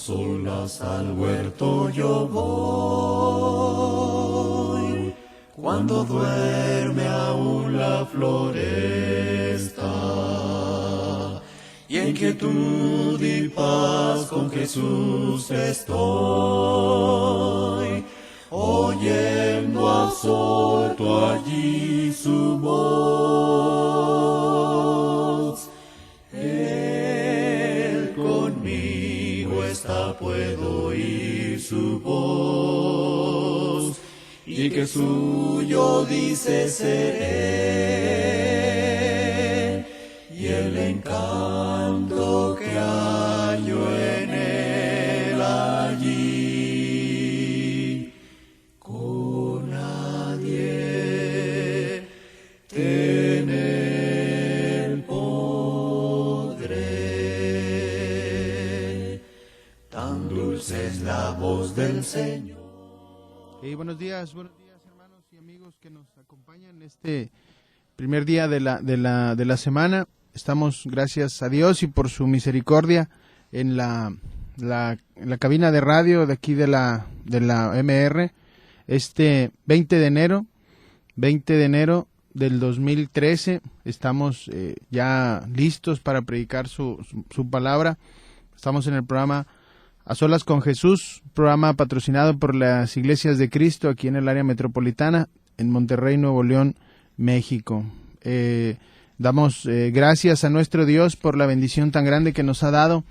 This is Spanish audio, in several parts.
solas al huerto yo voy, cuando duerme aún la floresta, y en quietud y paz con Jesús estoy, oyendo absorto allí su voz. Él conmigo está, puedo oír su voz, y que suyo dice seré, y el encanto que hallo en él allí, con nadie tener podré. Tan dulce es la voz del Señor. Buenos días hermanos y amigos que nos acompañan este primer día de la semana. Estamos, gracias a Dios y por su misericordia, en la cabina de radio de aquí de la MR, este 20 de enero del 2013. Estamos ya listos para predicar su palabra. Estamos en el programa A Solas con Jesús, programa patrocinado por las Iglesias de Cristo aquí en el área metropolitana, en Monterrey, Nuevo León, México. Damos gracias a nuestro Dios por la bendición tan grande que nos ha dado,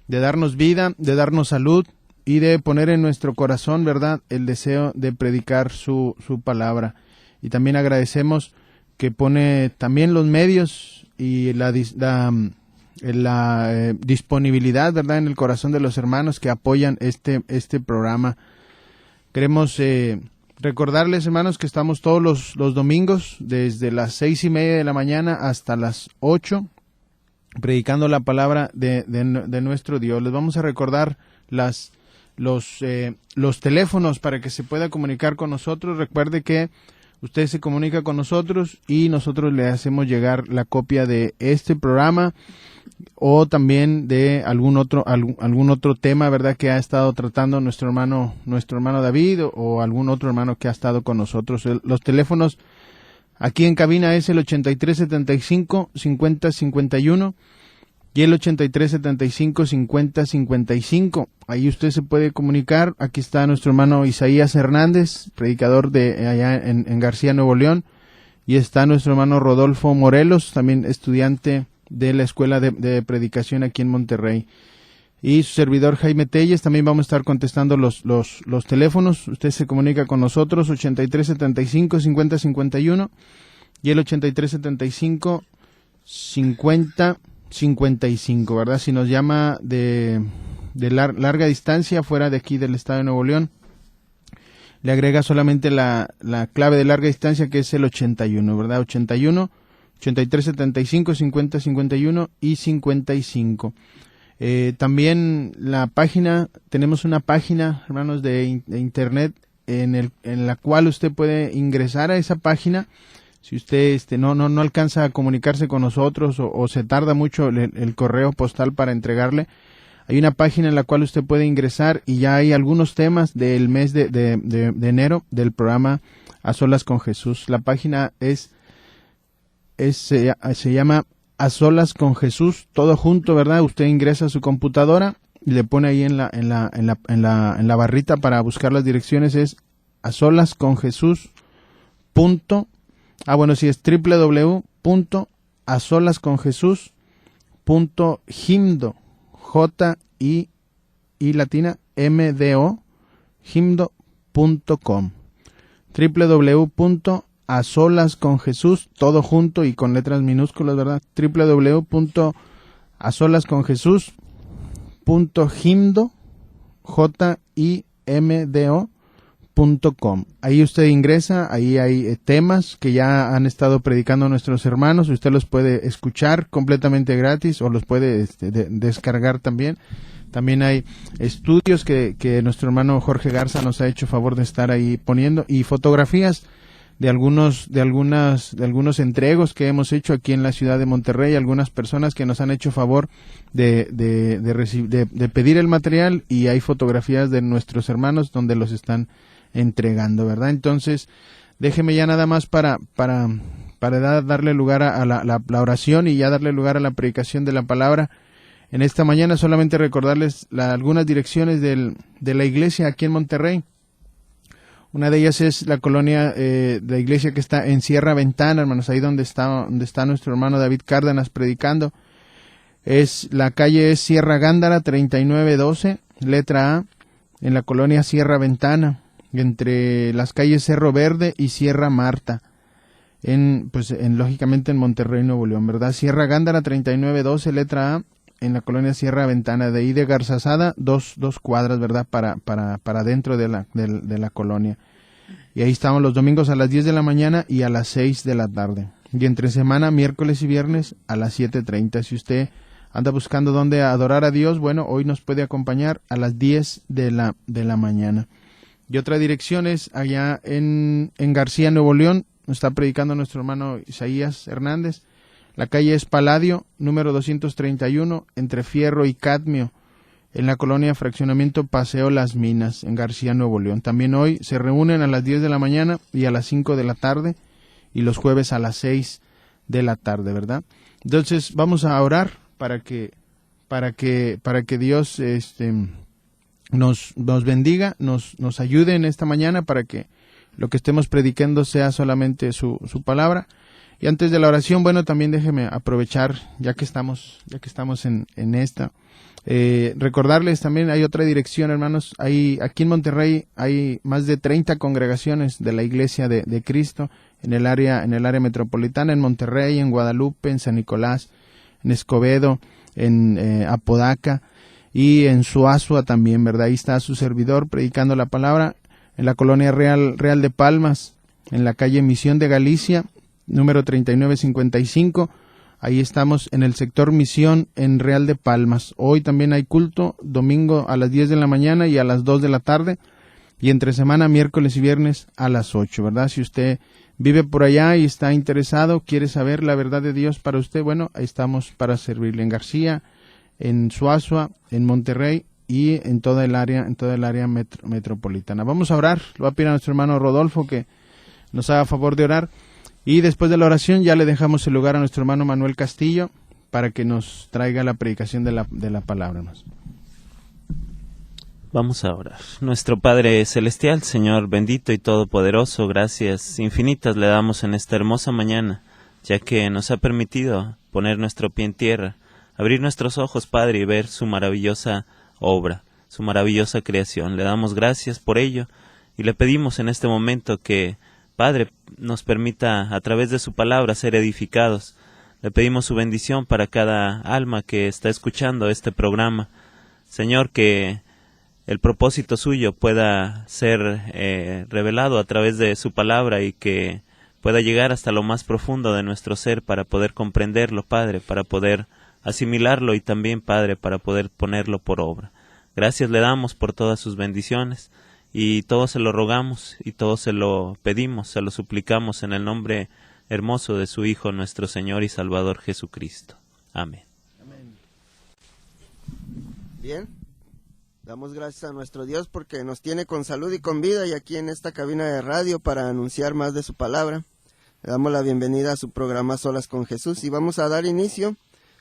de darnos vida, de darnos salud y de poner en nuestro corazón, ¿verdad?, el deseo de predicar su palabra. Y también agradecemos que pone también los medios y la disponibilidad, ¿verdad?, en el corazón de los hermanos que apoyan este programa. Queremos recordarles, hermanos, que estamos todos los domingos desde las 6:30 de la mañana hasta las 8, predicando la palabra de nuestro Dios. Les vamos a recordar los teléfonos para que se pueda comunicar con nosotros. Recuerde que usted se comunica con nosotros y nosotros le hacemos llegar la copia de este programa o también de algún otro tema, ¿verdad?, que ha estado tratando nuestro hermano David o algún otro hermano que ha estado con nosotros. Los teléfonos aquí en cabina es el 8375-5051 y el 8375-5055. Ahí usted se puede comunicar. Aquí está nuestro hermano Isaías Hernández, predicador de allá en García, Nuevo León, y está nuestro hermano Rodolfo Morelos, también estudiante de la Escuela de Predicación aquí en Monterrey, y su servidor Jaime Telles. También vamos a estar contestando los teléfonos. Usted se comunica con nosotros, 8375-5051 y el 8375-5055, ¿verdad? Si nos llama de larga distancia, fuera de aquí del estado de Nuevo León, le agrega solamente la clave de larga distancia, que es el 81, ¿verdad? 81 8375 50 51 y 55. También la página, tenemos una página, hermanos, de internet en la cual usted puede ingresar a esa página. Si usted no alcanza a comunicarse con nosotros o se tarda mucho el correo postal para entregarle, hay una página en la cual usted puede ingresar y ya hay algunos temas del mes de enero del programa A Solas con Jesús. La página se llama A Solas con Jesús, todo junto, ¿verdad? Usted ingresa a su computadora y le pone ahí en la barrita para buscar las direcciones, es A Solas con Jesús. Es www.asolasconjesus.himdo, himdo.com, www.asolasconjesus, todo junto y con letras minúsculas, ¿verdad? www.asolasconjesus.himdo.com. Ahí usted ingresa, ahí hay temas que ya han estado predicando nuestros hermanos. Usted los puede escuchar completamente gratis o los puede descargar también. También hay estudios que nuestro hermano Jorge Garza nos ha hecho favor de estar ahí poniendo, y fotografías algunos entregos que hemos hecho aquí en la ciudad de Monterrey, algunas personas que nos han hecho favor de pedir el material, y hay fotografías de nuestros hermanos donde los están entregando, ¿verdad? Entonces, déjeme ya nada más para darle lugar a la oración y ya darle lugar a la predicación de la palabra. En esta mañana solamente recordarles algunas direcciones de la iglesia aquí en Monterrey. Una de ellas es la colonia de la iglesia que está en Sierra Ventana, hermanos, ahí donde está nuestro hermano David Cárdenas predicando. La calle es Sierra Gándara 3912, letra A, en la colonia Sierra Ventana, entre las calles Cerro Verde y Sierra Marta, lógicamente en Monterrey, Nuevo León, ¿verdad? Sierra Gándara 3912, letra A, en la colonia Sierra Ventana, de ahí de Garzazada, dos cuadras, ¿verdad? Para dentro de la colonia. Y ahí estamos los domingos a las 10 de la mañana y a las 6 de la tarde. Y entre semana, miércoles y viernes a las 7:30. Si usted anda buscando dónde adorar a Dios, bueno, hoy nos puede acompañar a las 10 de la mañana. Y otra dirección es allá en García, Nuevo León. Nos está predicando nuestro hermano Isaías Hernández. La calle es Palladio, número 231, entre Fierro y Cadmio, en la colonia Fraccionamiento Paseo Las Minas, en García, Nuevo León. También hoy se reúnen a las 10 de la mañana y a las 5 de la tarde, y los jueves a las 6 de la tarde, ¿verdad? Entonces vamos a orar para que Dios nos bendiga, nos ayude en esta mañana, para que lo que estemos predicando sea solamente su palabra. Y antes de la oración, bueno, también déjeme aprovechar, ya que estamos en esta, recordarles también, hay otra dirección, hermanos. Aquí en Monterrey hay más de 30 congregaciones de la Iglesia de Cristo en el área metropolitana, en Monterrey, en Guadalupe, en San Nicolás, en Escobedo, en Apodaca y en Suazua también, ¿verdad? Ahí está su servidor predicando la palabra, en la colonia Real de Palmas, en la calle Misión de Galicia, número 3955, ahí estamos en el sector Misión en Real de Palmas. Hoy también hay culto, domingo a las 10 de la mañana y a las 2 de la tarde, y entre semana, miércoles y viernes a las 8, ¿verdad? Si usted vive por allá y está interesado, quiere saber la verdad de Dios para usted, bueno, ahí estamos para servirle en García, en Suazua, en Monterrey y en toda el área metropolitana. Vamos a orar. Le voy a pedir a nuestro hermano Rodolfo que nos haga favor de orar. Y después de la oración ya le dejamos el lugar a nuestro hermano Manuel Castillo para que nos traiga la predicación de la palabra. Vamos a orar. Nuestro Padre Celestial, Señor bendito y todopoderoso, gracias infinitas le damos en esta hermosa mañana, ya que nos ha permitido poner nuestro pie en tierra, abrir nuestros ojos, Padre, y ver su maravillosa obra, su maravillosa creación. Le damos gracias por ello y le pedimos en este momento que, Padre, nos permita a través de su palabra ser edificados. Le pedimos su bendición para cada alma que está escuchando este programa. Señor, que el propósito suyo pueda ser revelado a través de su palabra y que pueda llegar hasta lo más profundo de nuestro ser para poder comprenderlo, Padre, para poder asimilarlo y también, Padre, para poder ponerlo por obra. Gracias le damos por todas sus bendiciones. Y todo se lo rogamos y todo se lo pedimos, se lo suplicamos en el nombre hermoso de su Hijo, nuestro Señor y Salvador Jesucristo. Amén. Amén. Bien, damos gracias a nuestro Dios porque nos tiene con salud y con vida, y aquí en esta cabina de radio para anunciar más de su palabra. Le damos la bienvenida a su programa Solas con Jesús y vamos a dar inicio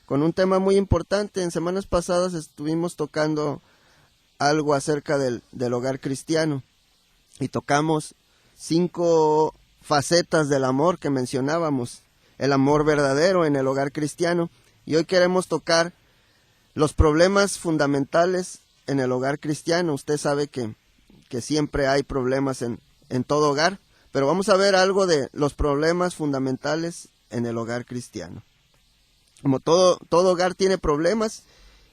con un tema muy importante. En semanas pasadas estuvimos tocando algo acerca del hogar cristiano y tocamos 5 facetas del amor que mencionábamos, el amor verdadero en el hogar cristiano, y hoy queremos tocar los problemas fundamentales en el hogar cristiano. Usted sabe que siempre hay problemas en todo hogar, pero vamos a ver algo de los problemas fundamentales en el hogar cristiano. Como todo hogar tiene problemas,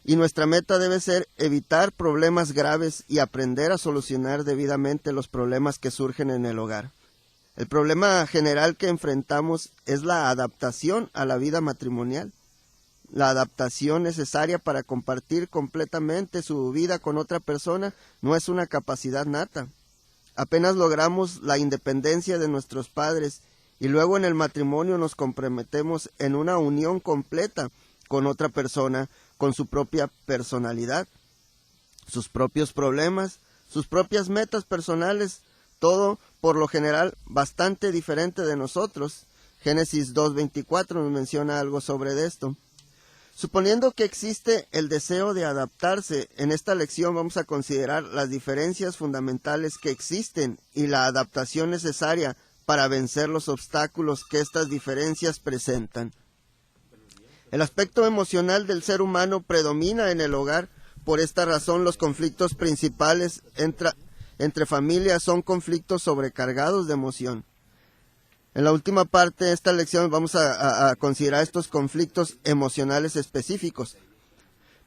y nuestra meta debe ser evitar problemas graves y aprender a solucionar debidamente los problemas que surgen en el hogar. El problema general que enfrentamos es la adaptación a la vida matrimonial, la adaptación necesaria para compartir completamente su vida con otra persona no es una capacidad nata. apenas logramos la independencia de nuestros padres y luego en el matrimonio nos comprometemos en una unión completa con otra persona, con su propia personalidad, sus propios problemas, sus propias metas personales, todo por lo general bastante diferente de nosotros. Génesis 2:24 nos menciona algo sobre esto. Suponiendo que existe el deseo de adaptarse, en esta lección vamos a considerar las diferencias fundamentales que existen y la adaptación necesaria para vencer los obstáculos que estas diferencias presentan. El aspecto emocional del ser humano predomina en el hogar. Por esta razón, los conflictos principales entre familias son conflictos sobrecargados de emoción. En la última parte de esta lección vamos a considerar estos conflictos emocionales específicos.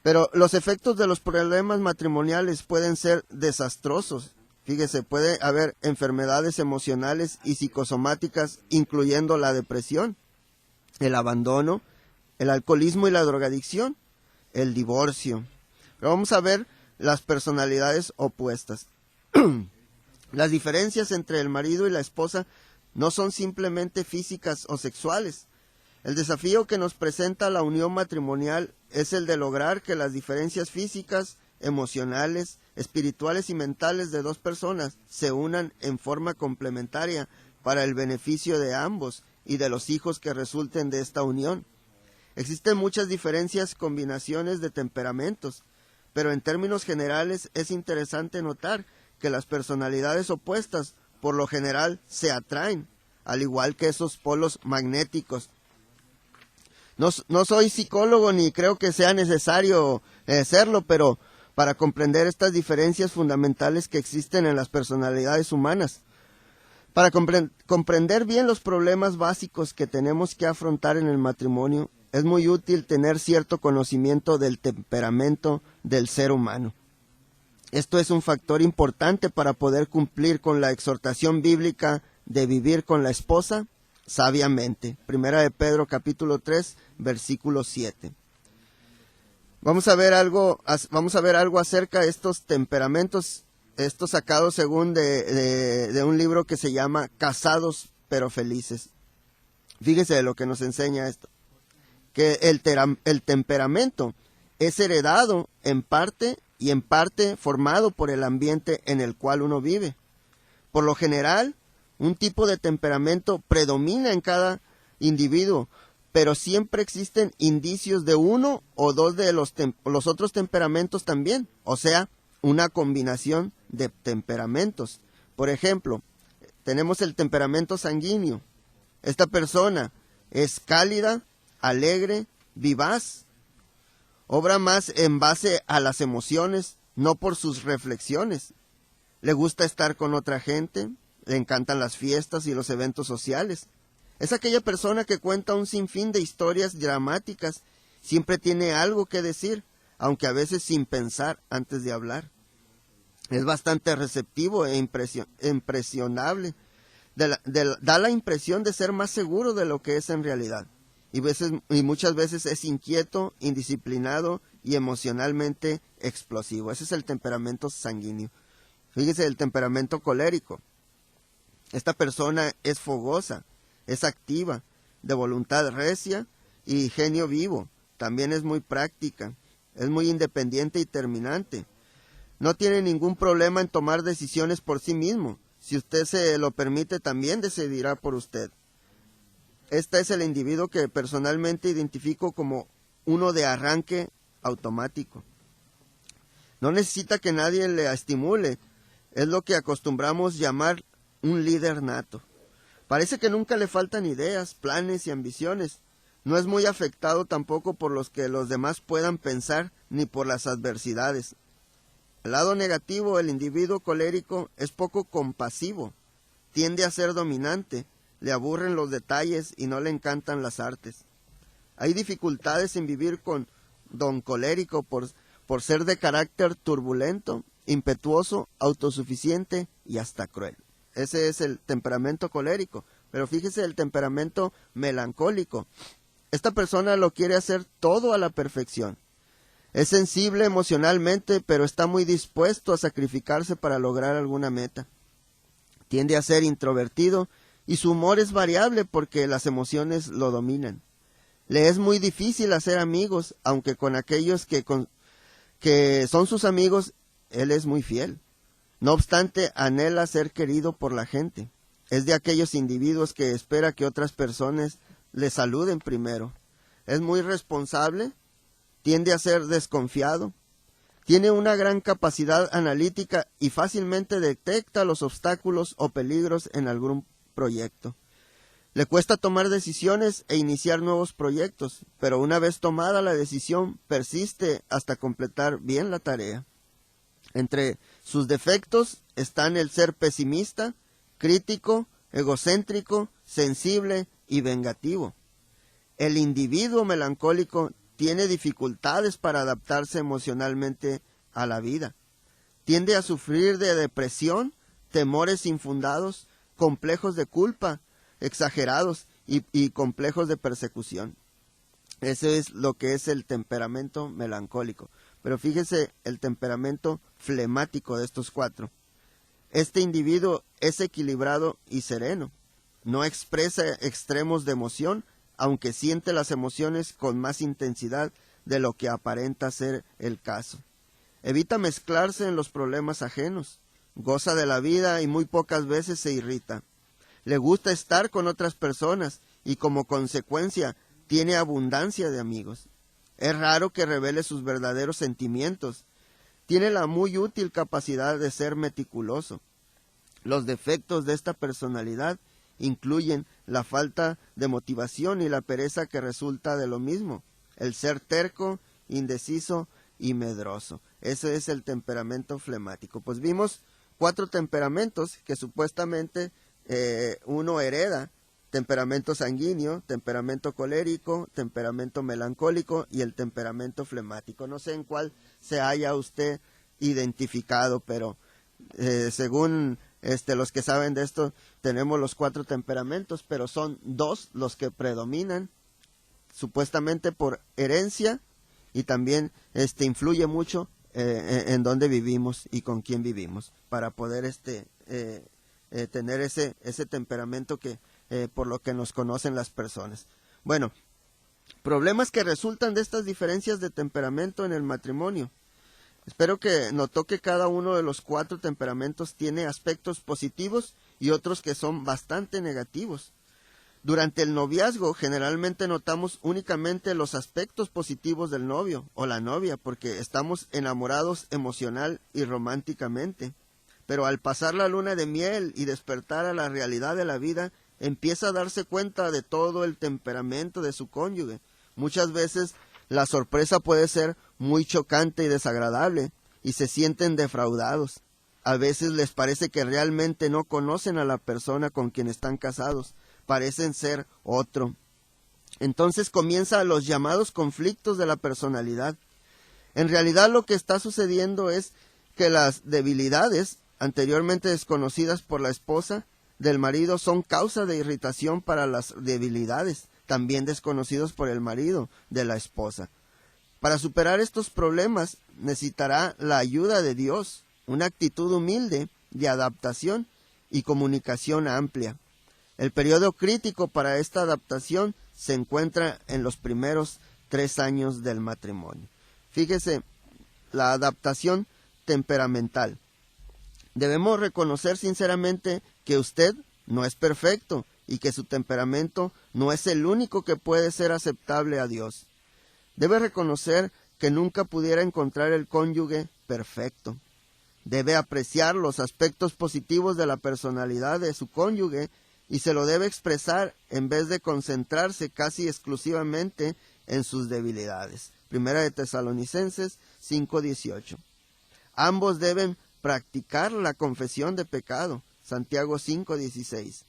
Pero los efectos de los problemas matrimoniales pueden ser desastrosos. Fíjese, puede haber enfermedades emocionales y psicosomáticas, incluyendo la depresión, el abandono, el alcoholismo y la drogadicción, el divorcio. Pero vamos a ver las personalidades opuestas. Las diferencias entre el marido y la esposa no son simplemente físicas o sexuales. El desafío que nos presenta la unión matrimonial es el de lograr que las diferencias físicas, emocionales, espirituales y mentales de dos personas se unan en forma complementaria para el beneficio de ambos y de los hijos que resulten de esta unión. Existen muchas diferentes combinaciones de temperamentos, pero en términos generales es interesante notar que las personalidades opuestas por lo general se atraen, al igual que esos polos magnéticos. No soy psicólogo ni creo que sea necesario serlo, pero para comprender estas diferencias fundamentales que existen en las personalidades humanas, para comprender bien los problemas básicos que tenemos que afrontar en el matrimonio, es muy útil tener cierto conocimiento del temperamento del ser humano. Esto es un factor importante para poder cumplir con la exhortación bíblica de vivir con la esposa sabiamente. Primera de Pedro capítulo 3, versículo 7. Vamos a ver algo acerca de estos temperamentos, esto sacado según de un libro que se llama Casados pero Felices. Fíjese de lo que nos enseña esto, que el temperamento es heredado en parte y en parte formado por el ambiente en el cual uno vive. Por lo general, un tipo de temperamento predomina en cada individuo, pero siempre existen indicios de uno o dos de los otros temperamentos también, o sea, una combinación de temperamentos. Por ejemplo, tenemos el temperamento sanguíneo. Esta persona es cálida, alegre, vivaz, obra más en base a las emociones, no por sus reflexiones. Le gusta estar con otra gente, le encantan las fiestas y los eventos sociales. Es aquella persona que cuenta un sinfín de historias dramáticas, siempre tiene algo que decir, aunque a veces sin pensar antes de hablar. Es bastante receptivo e impresionable, da la impresión de ser más seguro de lo que es en realidad. Y muchas veces es inquieto, indisciplinado y emocionalmente explosivo. Ese es el temperamento sanguíneo. Fíjese el temperamento colérico. Esta persona es fogosa, es activa, de voluntad recia y genio vivo. También es muy práctica, es muy independiente y terminante. No tiene ningún problema en tomar decisiones por sí mismo. Si usted se lo permite, también decidirá por usted. Este es el individuo que personalmente identifico como uno de arranque automático. No necesita que nadie le estimule. Es lo que acostumbramos llamar un líder nato. Parece que nunca le faltan ideas, planes y ambiciones. No es muy afectado tampoco por los que los demás puedan pensar ni por las adversidades. Al lado negativo, el individuo colérico es poco compasivo. Tiende a ser dominante. Le aburren los detalles y no le encantan las artes. Hay dificultades en vivir con don colérico por ser de carácter turbulento, impetuoso, autosuficiente y hasta cruel. Ese es el temperamento colérico. Pero fíjese el temperamento melancólico. Esta persona lo quiere hacer todo a la perfección. Es sensible emocionalmente, pero está muy dispuesto a sacrificarse para lograr alguna meta. Tiende a ser introvertido y su humor es variable porque las emociones lo dominan. Le es muy difícil hacer amigos, aunque con aquellos que son sus amigos, él es muy fiel. No obstante, anhela ser querido por la gente. Es de aquellos individuos que espera que otras personas le saluden primero. Es muy responsable, tiende a ser desconfiado, tiene una gran capacidad analítica y fácilmente detecta los obstáculos o peligros en algún proyecto. Le cuesta tomar decisiones e iniciar nuevos proyectos, pero una vez tomada la decisión, persiste hasta completar bien la tarea. Entre sus defectos están el ser pesimista, crítico, egocéntrico, sensible y vengativo. El individuo melancólico tiene dificultades para adaptarse emocionalmente a la vida. Tiende a sufrir de depresión, temores infundados, complejos de culpa exagerados y complejos de persecución. Ese es lo que es el temperamento melancólico. Pero fíjese el temperamento flemático de estos cuatro. Este individuo es equilibrado y sereno. No expresa extremos de emoción, aunque siente las emociones con más intensidad de lo que aparenta ser el caso. Evita mezclarse en los problemas ajenos. Goza de la vida y muy pocas veces se irrita. Le gusta estar con otras personas y como consecuencia tiene abundancia de amigos. Es raro que revele sus verdaderos sentimientos. Tiene la muy útil capacidad de ser meticuloso. Los defectos de esta personalidad incluyen la falta de motivación y la pereza que resulta de lo mismo, el ser terco, indeciso y medroso. Ese es el temperamento flemático. Pues vimos 4 temperamentos que supuestamente uno hereda: temperamento sanguíneo, temperamento colérico, temperamento melancólico y el temperamento flemático. No sé en cuál se haya usted identificado, pero según los que saben de esto, tenemos los 4 temperamentos, pero son 2 los que predominan, supuestamente por herencia, y también influye mucho en dónde vivimos y con quién vivimos, para poder tener ese temperamento que por lo que nos conocen las personas. Bueno, problemas que resultan de estas diferencias de temperamento en el matrimonio. Espero que notó que cada uno de los 4 temperamentos tiene aspectos positivos y otros que son bastante negativos. Durante el noviazgo generalmente notamos únicamente los aspectos positivos del novio o la novia porque estamos enamorados emocional y románticamente. Pero al pasar la luna de miel y despertar a la realidad de la vida, empieza a darse cuenta de todo el temperamento de su cónyuge. Muchas veces la sorpresa puede ser muy chocante y desagradable, y se sienten defraudados. A veces les parece que realmente no conocen a la persona con quien están casados, parecen ser otro. Entonces comienzan los llamados conflictos de la personalidad. En realidad lo que está sucediendo es que las debilidades anteriormente desconocidas por la esposa del marido son causa de irritación para las debilidades también desconocidos por el marido de la esposa. Para superar estos problemas necesitará la ayuda de Dios, una actitud humilde de adaptación y comunicación amplia. El periodo crítico para esta adaptación se encuentra en los primeros 3 años del matrimonio. Fíjese, la adaptación temperamental. Debemos reconocer sinceramente que usted no es perfecto y que su temperamento no es el único que puede ser aceptable a Dios. Debe reconocer que nunca pudiera encontrar el cónyuge perfecto. Debe apreciar los aspectos positivos de la personalidad de su cónyuge y se lo debe expresar en vez de concentrarse casi exclusivamente en sus debilidades. Primera de Tesalonicenses 5:18. Ambos deben practicar la confesión de pecado. Santiago 5:16.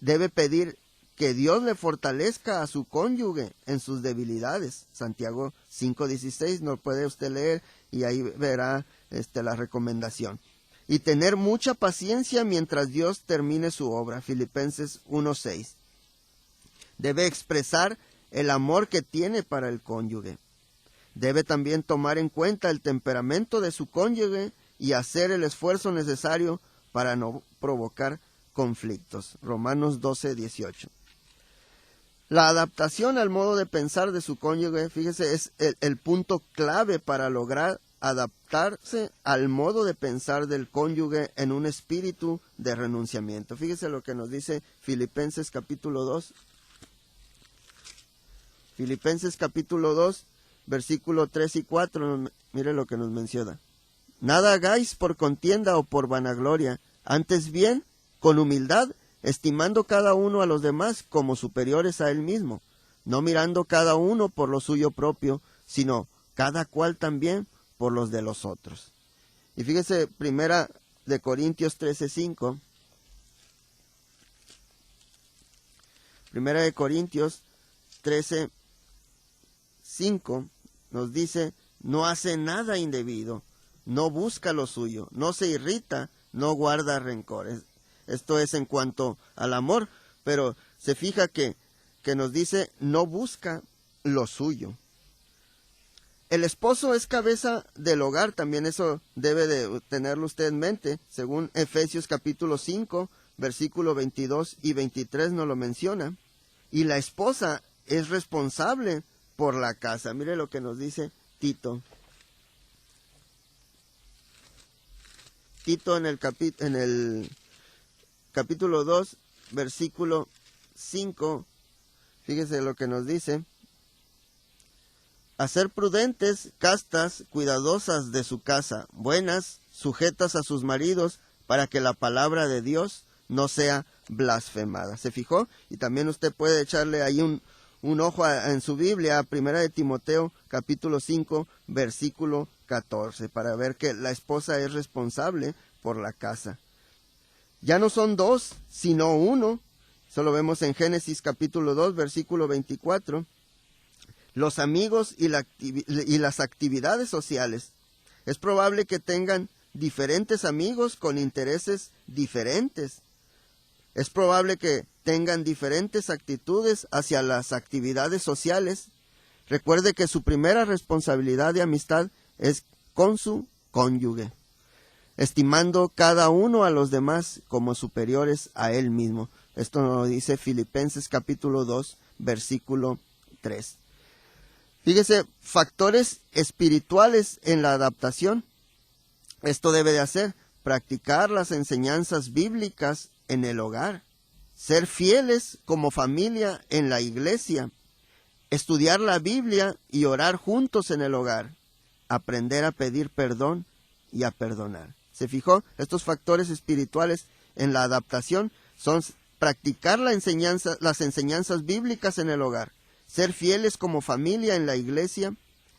Debe pedir que Dios le fortalezca a su cónyuge en sus debilidades. Santiago 5:16, no puede usted leer y ahí verá la recomendación. Y tener mucha paciencia mientras Dios termine su obra. Filipenses 1:6. Debe expresar el amor que tiene para el cónyuge. Debe también tomar en cuenta el temperamento de su cónyuge y hacer el esfuerzo necesario para no provocar conflictos. Romanos 12:18. La adaptación al modo de pensar de su cónyuge, fíjese, es el punto clave para lograr adaptarse al modo de pensar del cónyuge en un espíritu de renunciamiento. Fíjese lo que nos dice Filipenses capítulo 2. Filipenses capítulo 2, versículo 3 y 4, mire lo que nos menciona. Nada hagáis por contienda o por vanagloria, antes bien, con humildad, estimando cada uno a los demás como superiores a él mismo, no mirando cada uno por lo suyo propio, sino cada cual también por los de los otros. Y fíjese, primera de Corintios 13:5. Primera de Corintios 13:5 nos dice, no hace nada indebido, no busca lo suyo, no se irrita, no guarda rencores. Esto es en cuanto al amor, pero se fija que nos dice, no busca lo suyo. El esposo es cabeza del hogar, también eso debe de tenerlo usted en mente, según Efesios capítulo 5, versículo 22 y 23 nos lo menciona. Y la esposa es responsable por la casa. Mire lo que nos dice Tito. Tito en el capítulo 2, versículo 5, fíjese lo que nos dice. A ser prudentes, castas, cuidadosas de su casa, buenas, sujetas a sus maridos, para que la palabra de Dios no sea blasfemada. ¿Se fijó? Y también usted puede echarle ahí un ojo en su Biblia, a Primera de Timoteo, capítulo 5, versículo 14, para ver que la esposa es responsable por la casa. Ya no son dos, sino uno. Eso lo vemos en Génesis capítulo 2, versículo 24. Los amigos y las actividades sociales. Es probable que tengan diferentes amigos con intereses diferentes. Es probable que tengan diferentes actitudes hacia las actividades sociales. Recuerde que su primera responsabilidad de amistad es con su cónyuge, estimando cada uno a los demás como superiores a él mismo. Esto nos lo dice Filipenses capítulo 2, versículo 3. Fíjese, factores espirituales en la adaptación. Esto debe de hacer, practicar las enseñanzas bíblicas en el hogar, ser fieles como familia en la iglesia, estudiar la Biblia y orar juntos en el hogar, aprender a pedir perdón y a perdonar. ¿Se fijó? Estos factores espirituales en la adaptación son practicar las enseñanzas bíblicas en el hogar, ser fieles como familia en la iglesia,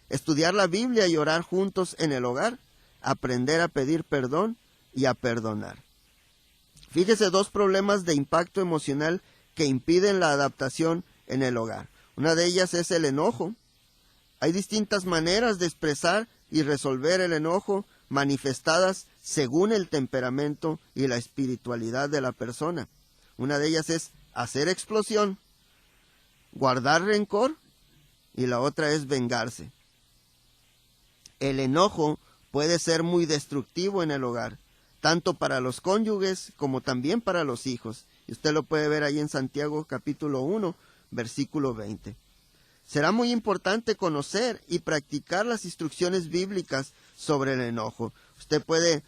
estudiar la Biblia y orar juntos en el hogar, aprender a pedir perdón y a perdonar. Fíjese, dos problemas de impacto emocional que impiden la adaptación en el hogar. Una de ellas es el enojo. Hay distintas maneras de expresar y resolver el enojo, manifestadas según el temperamento y la espiritualidad de la persona. Una de ellas es hacer explosión, guardar rencor, y la otra es vengarse. El enojo puede ser muy destructivo en el hogar, tanto para los cónyuges como también para los hijos. Y usted lo puede ver ahí en Santiago capítulo 1, versículo 20. Será muy importante conocer y practicar las instrucciones bíblicas sobre el enojo. Usted puede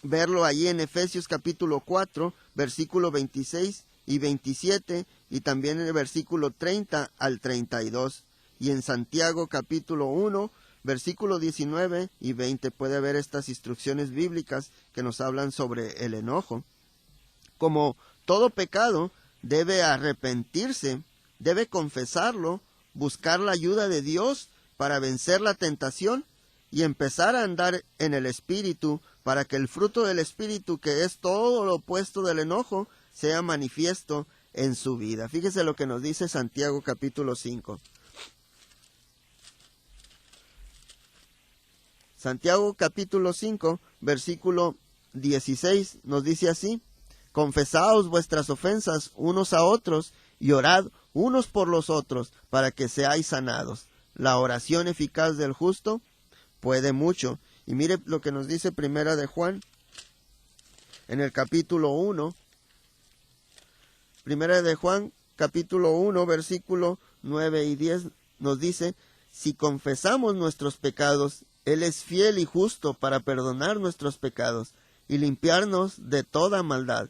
verlo allí en Efesios capítulo 4, versículo 26 y 27, y también en el versículo 30 al 32. Y en Santiago capítulo 1, versículo 19 y 20 puede ver estas instrucciones bíblicas que nos hablan sobre el enojo. Como todo pecado, debe arrepentirse, debe confesarlo, buscar la ayuda de Dios para vencer la tentación y empezar a andar en el Espíritu, para que el fruto del Espíritu, que es todo lo opuesto del enojo, sea manifiesto en su vida. Fíjese lo que nos dice Santiago capítulo 5. Santiago capítulo 5, versículo 16 nos dice así: confesaos vuestras ofensas unos a otros y orad unos por los otros para que seáis sanados. La oración eficaz del justo puede mucho. Y mire lo que nos dice Primera de Juan, en el capítulo 1, Primera de Juan, capítulo 1, versículo 9 y 10, nos dice: si confesamos nuestros pecados, Él es fiel y justo para perdonar nuestros pecados y limpiarnos de toda maldad.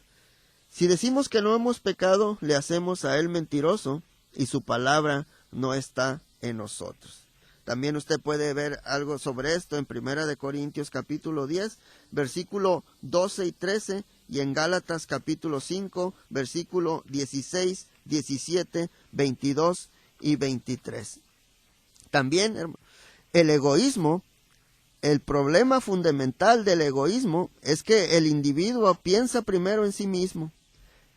Si decimos que no hemos pecado, le hacemos a Él mentiroso y su palabra no está en nosotros. También usted puede ver algo sobre esto en Primera de Corintios capítulo 10, versículo 12 y 13, y en Gálatas capítulo 5, versículo 16, 17, 22 y 23. También el egoísmo, el problema fundamental del egoísmo es que el individuo piensa primero en sí mismo.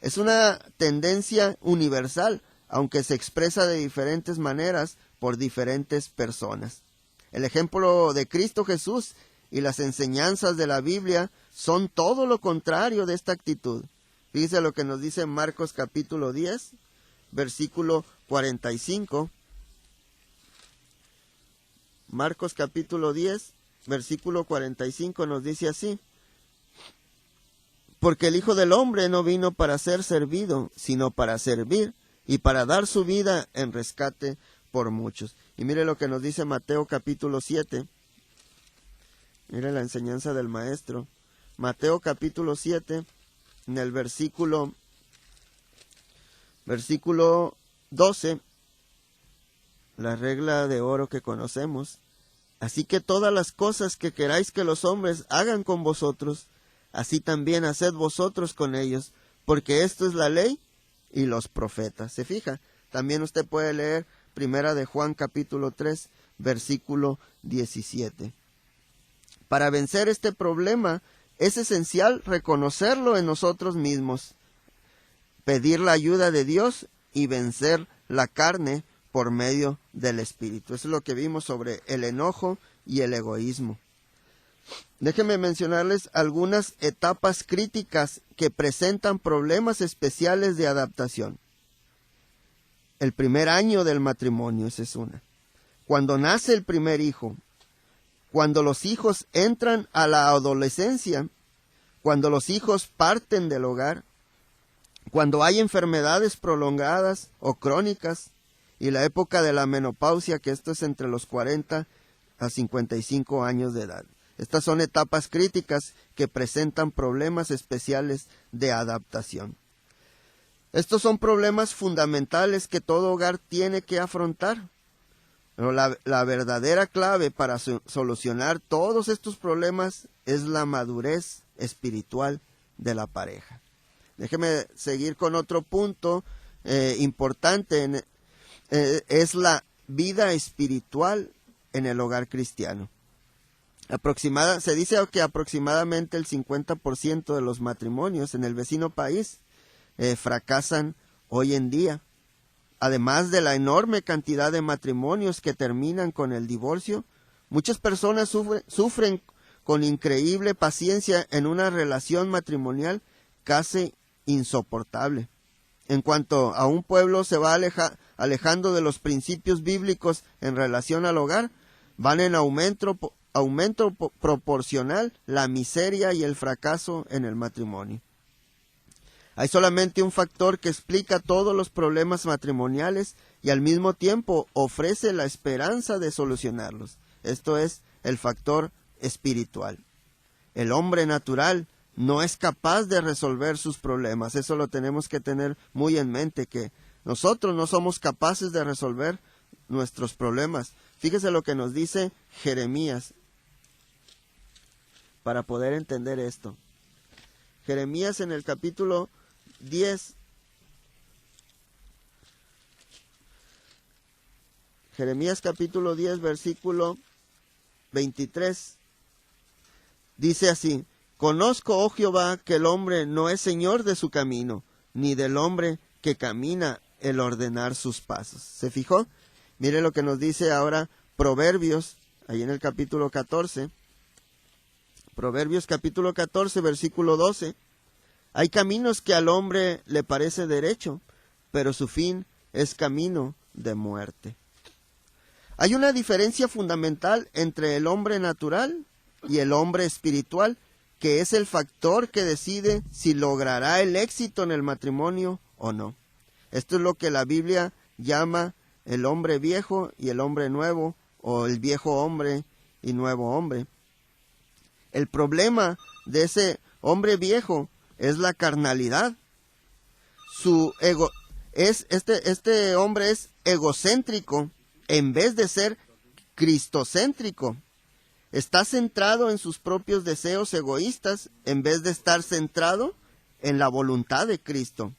Es una tendencia universal, aunque se expresa de diferentes maneras por diferentes personas. El ejemplo de Cristo Jesús y las enseñanzas de la Biblia son todo lo contrario de esta actitud. Fíjese lo que nos dice Marcos capítulo 10, versículo 45. Marcos capítulo 10, versículo 45 nos dice así: porque el Hijo del Hombre no vino para ser servido, sino para servir y para dar su vida en rescate por muchos. Y mire lo que nos dice Mateo capítulo 7. Mire la enseñanza del Maestro. Mateo capítulo 7, en el versículo 12, la regla de oro que conocemos. Así que todas las cosas que queráis que los hombres hagan con vosotros, así también haced vosotros con ellos, porque esto es la ley y los profetas. ¿Se fija? También usted puede leer Primera de Juan capítulo 3, versículo 17. Para vencer este problema es esencial reconocerlo en nosotros mismos, pedir la ayuda de Dios y vencer la carne por medio del Espíritu. Eso es lo que vimos sobre el enojo y el egoísmo. Déjenme mencionarles algunas etapas críticas que presentan problemas especiales de adaptación. El primer año del matrimonio, esa es una. Cuando nace el primer hijo, cuando los hijos entran a la adolescencia, cuando los hijos parten del hogar, cuando hay enfermedades prolongadas o crónicas, y la época de la menopausia, que esto es entre los 40 a 55 años de edad. Estas son etapas críticas que presentan problemas especiales de adaptación. Estos son problemas fundamentales que todo hogar tiene que afrontar. Pero la verdadera clave para solucionar todos estos problemas es la madurez espiritual de la pareja. Déjeme seguir con otro punto importante, es la vida espiritual en el hogar cristiano. Se dice que aproximadamente el 50% de los matrimonios en el vecino país fracasan hoy en día. Además de la enorme cantidad de matrimonios que terminan con el divorcio, muchas personas sufren con increíble paciencia en una relación matrimonial casi insoportable. En cuanto a un pueblo se va alejando de los principios bíblicos en relación al hogar, van en aumento proporcional la miseria y el fracaso en el matrimonio. Hay solamente un factor que explica todos los problemas matrimoniales y al mismo tiempo ofrece la esperanza de solucionarlos. Esto es el factor espiritual. El hombre natural no es capaz de resolver sus problemas. Eso lo tenemos que tener muy en mente, que nosotros no somos capaces de resolver nuestros problemas. Fíjese lo que nos dice Jeremías para poder entender esto. Jeremías en el capítulo 10. Jeremías capítulo 10, versículo 23. Dice así: conozco, oh Jehová, que el hombre no es señor de su camino, ni del hombre que camina el ordenar sus pasos. ¿Se fijó? Mire lo que nos dice ahora Proverbios, ahí en el capítulo 14. Proverbios capítulo 14, versículo 12. Hay caminos que al hombre le parece derecho, pero su fin es camino de muerte. Hay una diferencia fundamental entre el hombre natural y el hombre espiritual que es el factor que decide si logrará el éxito en el matrimonio o no. Esto es lo que la Biblia llama el hombre viejo y el hombre nuevo, o el viejo hombre y nuevo hombre. El problema de ese hombre viejo es la carnalidad. Este hombre es egocéntrico en vez de ser cristocéntrico. Está centrado en sus propios deseos egoístas en vez de estar centrado en la voluntad de Cristo.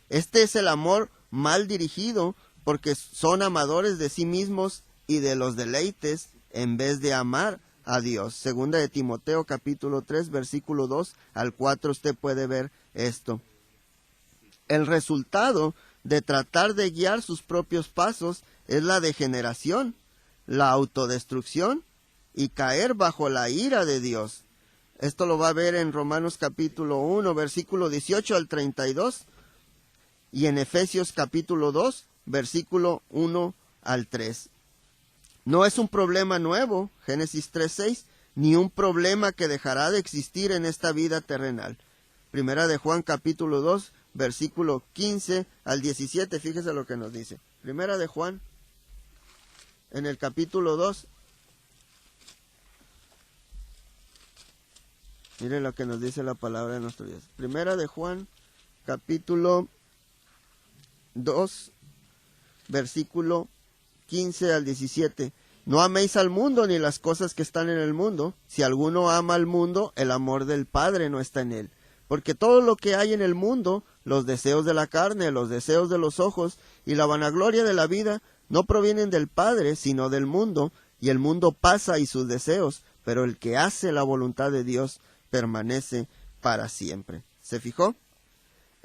Este es el amor mal dirigido, porque son amadores de sí mismos y de los deleites en vez de amar a Dios. Segunda de Timoteo capítulo 3 versículo 2 al 4 usted puede ver esto. El resultado de tratar de guiar sus propios pasos es la degeneración, la autodestrucción y caer bajo la ira de Dios. Esto lo va a ver en Romanos capítulo 1 versículo 18 al 32 y en Efesios capítulo 2 versículo 1 al 3. No es un problema nuevo, Génesis 3:6, ni un problema que dejará de existir en esta vida terrenal. Primera de Juan capítulo 2, versículo 15 al 17, fíjese lo que nos dice. Primera de Juan, en el capítulo 2, mire lo que nos dice la palabra de nuestro Dios. Primera de Juan, capítulo 2, versículo 15 al 17. No améis al mundo ni las cosas que están en el mundo. Si alguno ama al mundo, el amor del Padre no está en él. Porque todo lo que hay en el mundo, los deseos de la carne, los deseos de los ojos y la vanagloria de la vida, no provienen del Padre, sino del mundo, y el mundo pasa y sus deseos, pero el que hace la voluntad de Dios permanece para siempre. ¿Se fijó?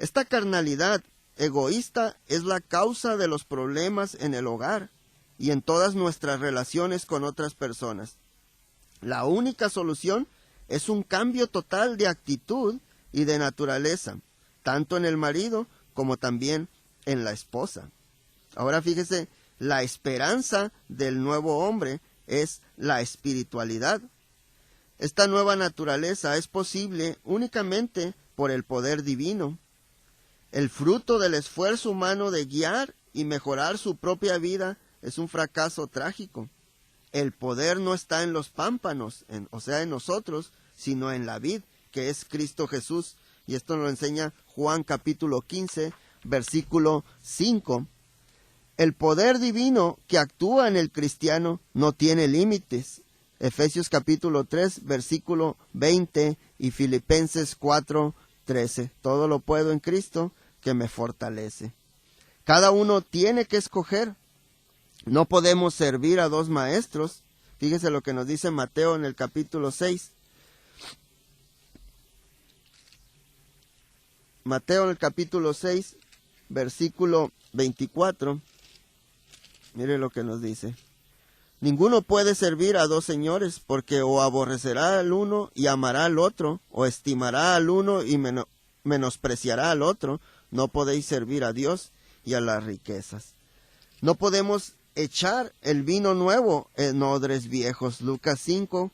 Esta carnalidad egoísta es la causa de los problemas en el hogar y en todas nuestras relaciones con otras personas. La única solución es un cambio total de actitud y de naturaleza, tanto en el marido como también en la esposa. Ahora fíjese, la esperanza del nuevo hombre es la espiritualidad. Esta nueva naturaleza es posible únicamente por el poder divino. El fruto del esfuerzo humano de guiar y mejorar su propia vida es un fracaso trágico. El poder no está en los pámpanos, o sea, en nosotros, sino en la vid, que es Cristo Jesús. Y esto nos lo enseña Juan capítulo 15, versículo 5. El poder divino que actúa en el cristiano no tiene límites. Efesios capítulo 3, versículo 20 y Filipenses 4, 13. Todo lo puedo en Cristo que me fortalece. Cada uno tiene que escoger. No podemos servir a dos maestros. Fíjese lo que nos dice Mateo en el capítulo 6. Mateo en el capítulo 6, versículo 24. Mire lo que nos dice. Ninguno puede servir a dos señores, porque o aborrecerá al uno y amará al otro, o estimará al uno y menospreciará al otro. No podéis servir a Dios y a las riquezas. No podemos echar el vino nuevo en odres viejos. Lucas 5,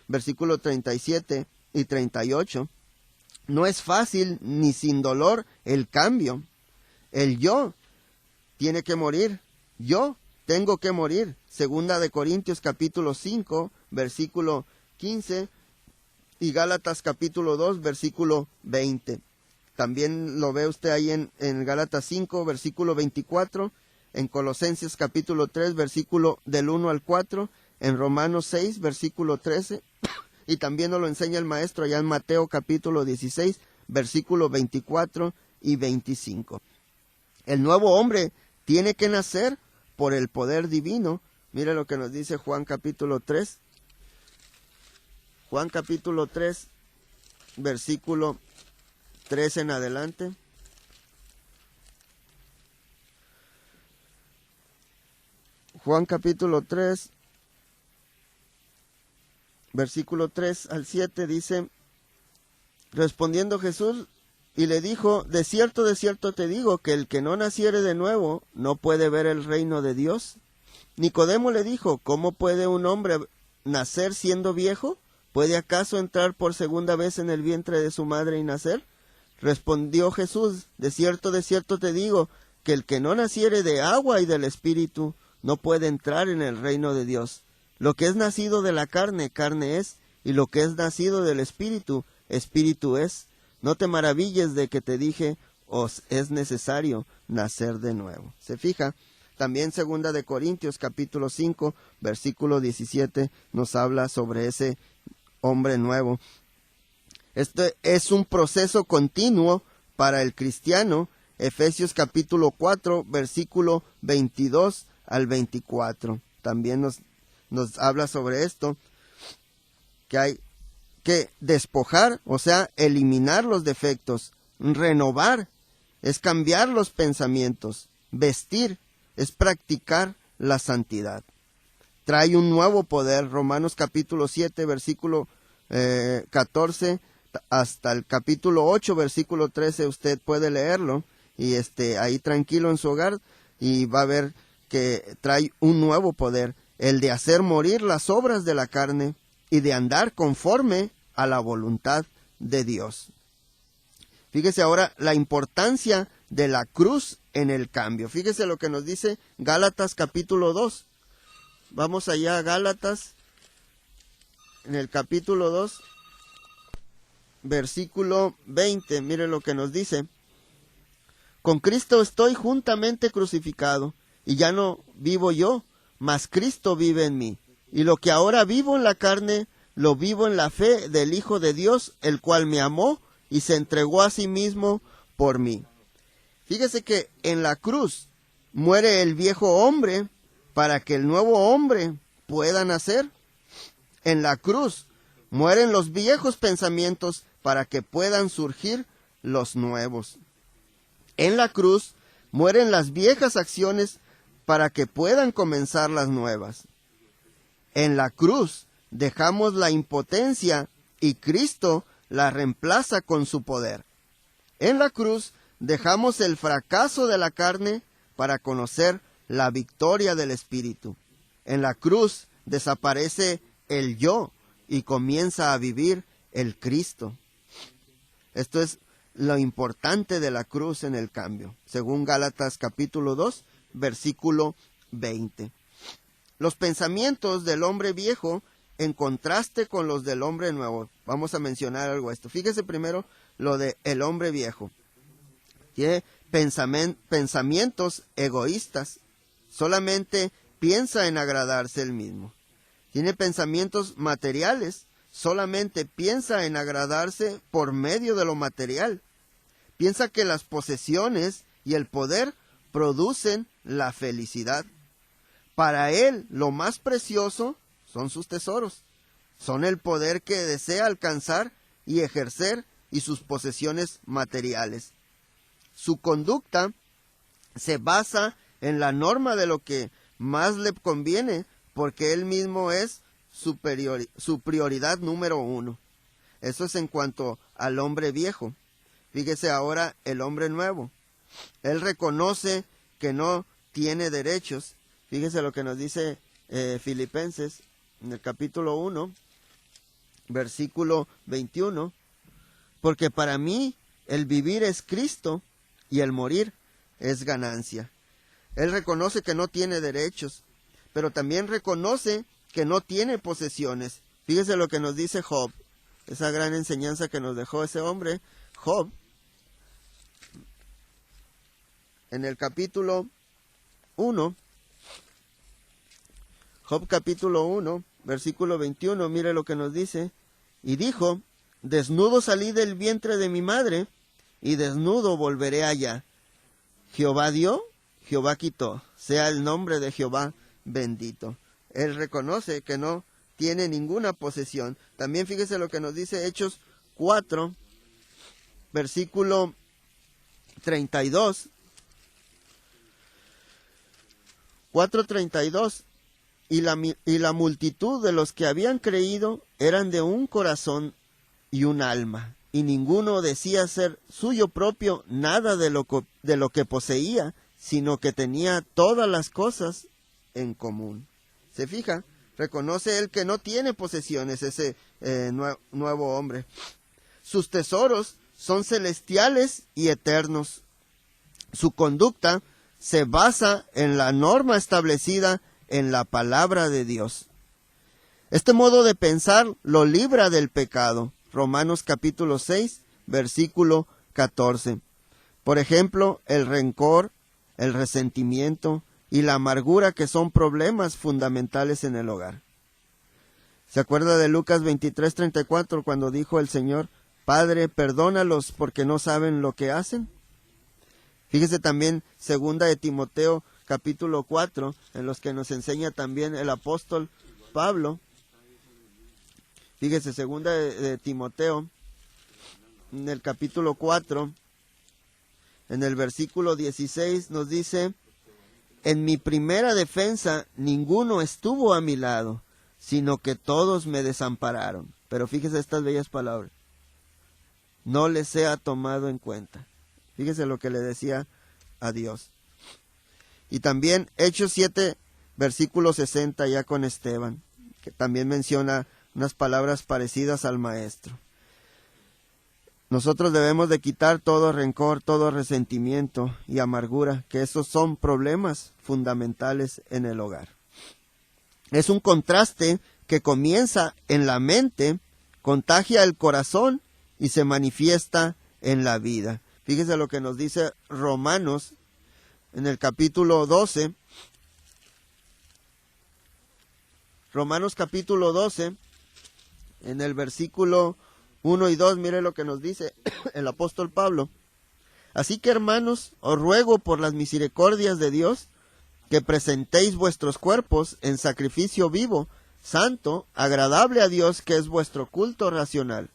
versículo 37 y 38. No es fácil ni sin dolor el cambio. El yo tiene que morir. Yo tengo que morir. Segunda de Corintios capítulo 5, versículo 15 y Gálatas capítulo 2, versículo 20. También lo ve usted ahí en Gálatas 5, versículo 24, en Colosenses capítulo 3, versículo del 1 al 4, en Romanos 6, versículo 13, y también nos lo enseña el maestro allá en Mateo capítulo 16, versículo 24 y 25. El nuevo hombre tiene que nacer por el poder divino. Mire lo que nos dice Juan capítulo 3. Juan capítulo 3, versículo 3 en adelante. Juan capítulo 3, versículo 3 al 7 dice, respondiendo Jesús y le dijo, de cierto te digo, que el que no naciere de nuevo no puede ver el reino de Dios. Nicodemo le dijo, ¿cómo puede un hombre nacer siendo viejo? ¿puede acaso entrar por segunda vez en el vientre de su madre y nacer? Respondió Jesús, de cierto te digo, que el que no naciere de agua y del Espíritu, no puede entrar en el reino de Dios. Lo que es nacido de la carne, carne es, y lo que es nacido del Espíritu, Espíritu es. No te maravilles de que te dije, os es necesario nacer de nuevo. ¿Se fija? También 2 de Corintios capítulo 5, versículo 17, nos habla sobre ese hombre nuevo. Este es un proceso continuo para el cristiano. Efesios capítulo 4, versículo 22 al 24. También nos habla sobre esto, que hay que despojar, o sea, eliminar los defectos. Renovar es cambiar los pensamientos. Vestir es practicar la santidad. Trae un nuevo poder. Romanos capítulo 7, versículo 14 hasta el capítulo 8, versículo 13, usted puede leerlo y ahí tranquilo en su hogar, y va a ver que trae un nuevo poder, el de hacer morir las obras de la carne y de andar conforme a la voluntad de Dios. Fíjese ahora la importancia de la cruz en el cambio. Fíjese lo que nos dice Gálatas capítulo 2. Vamos allá a Gálatas, en el capítulo 2, versículo 20. Mire lo que nos dice. Con Cristo estoy juntamente crucificado, y ya no vivo yo, mas Cristo vive en mí. Y lo que ahora vivo en la carne, lo vivo en la fe del Hijo de Dios, el cual me amó y se entregó a sí mismo por mí. Fíjese que en la cruz muere el viejo hombre para que el nuevo hombre pueda nacer. En la cruz mueren los viejos pensamientos para que puedan surgir los nuevos. En la cruz mueren las viejas acciones para que puedan comenzar las nuevas. En la cruz dejamos la impotencia y Cristo la reemplaza con su poder. En la cruz dejamos el fracaso de la carne para conocer la victoria del Espíritu. En la cruz desaparece el yo y comienza a vivir el Cristo. Esto es lo importante de la cruz en el cambio, según Gálatas capítulo 2, versículo 20. Los pensamientos del hombre viejo en contraste con los del hombre nuevo. Vamos a mencionar algo de esto. Fíjese primero lo de el hombre viejo. Tiene pensamientos egoístas. Solamente piensa en agradarse él mismo. Tiene pensamientos materiales. Solamente piensa en agradarse por medio de lo material. Piensa que las posesiones y el poder producen la felicidad. Para él, lo más precioso son sus tesoros. Son el poder que desea alcanzar y ejercer y sus posesiones materiales. Su conducta se basa en la norma de lo que más le conviene, porque él mismo es su prioridad número 1. Eso es en cuanto al hombre viejo. Fíjese ahora el hombre nuevo. Él reconoce que no tiene derechos. Fíjese lo que nos dice Filipenses en el capítulo 1, versículo 21. Porque para mí el vivir es Cristo y el morir es ganancia. Él reconoce que no tiene derechos, pero también reconoce que no tiene posesiones. Fíjese lo que nos dice Job, esa gran enseñanza que nos dejó ese hombre, Job, en el capítulo 1, Job capítulo 1, versículo 21, mire lo que nos dice. Y dijo, desnudo salí del vientre de mi madre, y desnudo volveré allá. Jehová dio, Jehová quitó, sea el nombre de Jehová bendito. Él reconoce que no tiene ninguna posesión. También fíjese lo que nos dice Hechos 4, versículo 32. 4:32. Y la multitud de los que habían creído eran de un corazón y un alma, y ninguno decía ser suyo propio nada de lo que poseía, sino que tenía todas las cosas en común. ¿Se fija? Reconoce él que no tiene posesiones, ese nuevo hombre. Sus tesoros son celestiales y eternos. Su conducta se basa en la norma establecida en la palabra de Dios. Este modo de pensar lo libra del pecado. Romanos capítulo 6, versículo 14. Por ejemplo, el rencor, el resentimiento y la amargura, que son problemas fundamentales en el hogar. ¿Se acuerda de Lucas 23:34 cuando dijo el Señor: Padre, perdónalos porque no saben lo que hacen? Fíjese también segunda de Timoteo capítulo 4, en los que nos enseña también el apóstol Pablo. Fíjese, segunda de Timoteo, en el capítulo 4, en el versículo 16, nos dice: En mi primera defensa ninguno estuvo a mi lado, sino que todos me desampararon. Pero fíjese estas bellas palabras: no les sea tomado en cuenta. Fíjese lo que le decía a Dios. Y también Hechos 7, versículo 60, ya con Esteban, que también menciona unas palabras parecidas al maestro. Nosotros debemos de quitar todo rencor, todo resentimiento y amargura, que esos son problemas fundamentales en el hogar. Es un contraste que comienza en la mente, contagia el corazón y se manifiesta en la vida. Fíjese lo que nos dice Romanos en el capítulo 12. Romanos capítulo 12, en el versículo 1 y 2, mire lo que nos dice el apóstol Pablo. Así que, hermanos, os ruego por las misericordias de Dios que presentéis vuestros cuerpos en sacrificio vivo, santo, agradable a Dios, que es vuestro culto racional.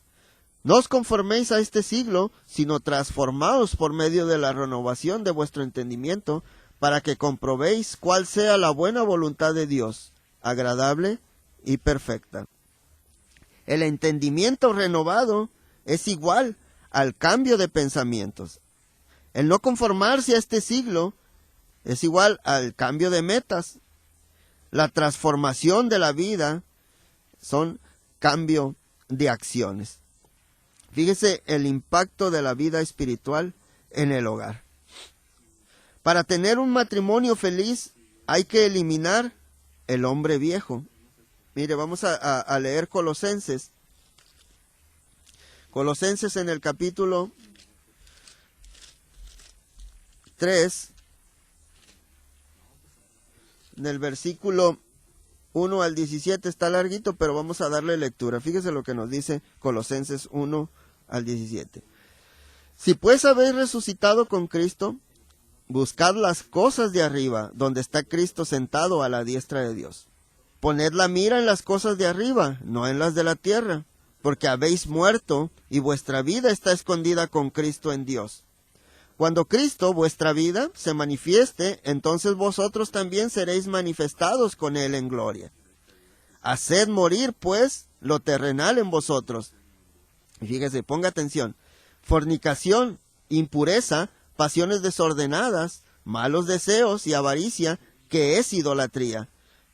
No os conforméis a este siglo, sino transformaos por medio de la renovación de vuestro entendimiento, para que comprobéis cuál sea la buena voluntad de Dios, agradable y perfecta. El entendimiento renovado es igual al cambio de pensamientos. El no conformarse a este siglo es igual al cambio de metas. La transformación de la vida son cambio de acciones. Fíjese el impacto de la vida espiritual en el hogar. Para tener un matrimonio feliz hay que eliminar el hombre viejo. Mire, vamos a leer Colosenses. Colosenses en el capítulo 3, en el versículo 1 al 17, está larguito, pero vamos a darle lectura. Fíjese lo que nos dice Colosenses 1 al 17. Si pues habéis resucitado con Cristo, buscad las cosas de arriba, donde está Cristo sentado a la diestra de Dios. Poned la mira en las cosas de arriba, no en las de la tierra, porque habéis muerto y vuestra vida está escondida con Cristo en Dios. Cuando Cristo, vuestra vida, se manifieste, entonces vosotros también seréis manifestados con Él en gloria. Haced morir, pues, lo terrenal en vosotros. Y fíjese, ponga atención: fornicación, impureza, pasiones desordenadas, malos deseos y avaricia, que es idolatría.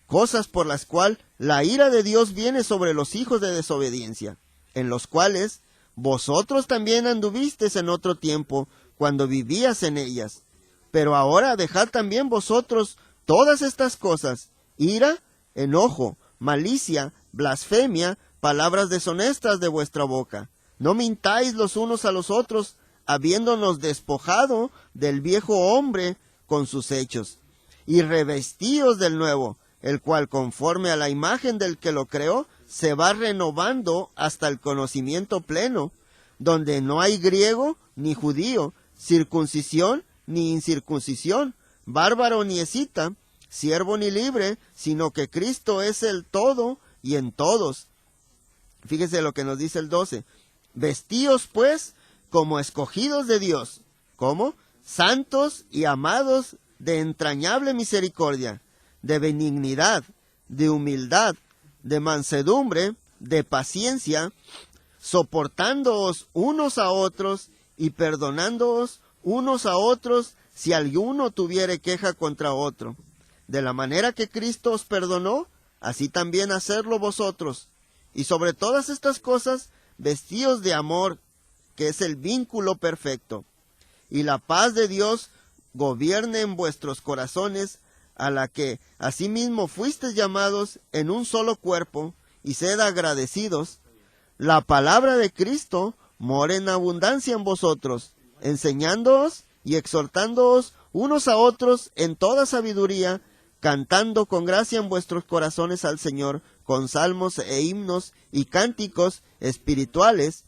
Cosas por las cuales la ira de Dios viene sobre los hijos de desobediencia, en los cuales vosotros también anduvisteis en otro tiempo, cuando vivías en ellas. Pero ahora dejad también vosotros todas estas cosas: ira, enojo, malicia, blasfemia, palabras deshonestas de vuestra boca. No mintáis los unos a los otros, habiéndonos despojado del viejo hombre con sus hechos, y revestíos del nuevo, el cual, conforme a la imagen del que lo creó, se va renovando hasta el conocimiento pleno, donde no hay griego ni judío, circuncisión ni incircuncisión, bárbaro ni escita, siervo ni libre, sino que Cristo es el todo y en todos. Fíjese lo que nos dice el 12. Vestíos pues como escogidos de Dios, como santos y amados, de entrañable misericordia, de benignidad, de humildad, de mansedumbre, de paciencia, soportándoos unos a otros y perdonándoos unos a otros si alguno tuviere queja contra otro. De la manera que Cristo os perdonó, así también hacedlo vosotros. Y sobre todas estas cosas, vestíos de amor, que es el vínculo perfecto. Y la paz de Dios gobierne en vuestros corazones, a la que asimismo fuisteis llamados en un solo cuerpo, y sed agradecidos. La palabra de Cristo more en abundancia en vosotros, enseñándoos y exhortándoos unos a otros en toda sabiduría, cantando con gracia en vuestros corazones al Señor, con salmos e himnos y cánticos espirituales.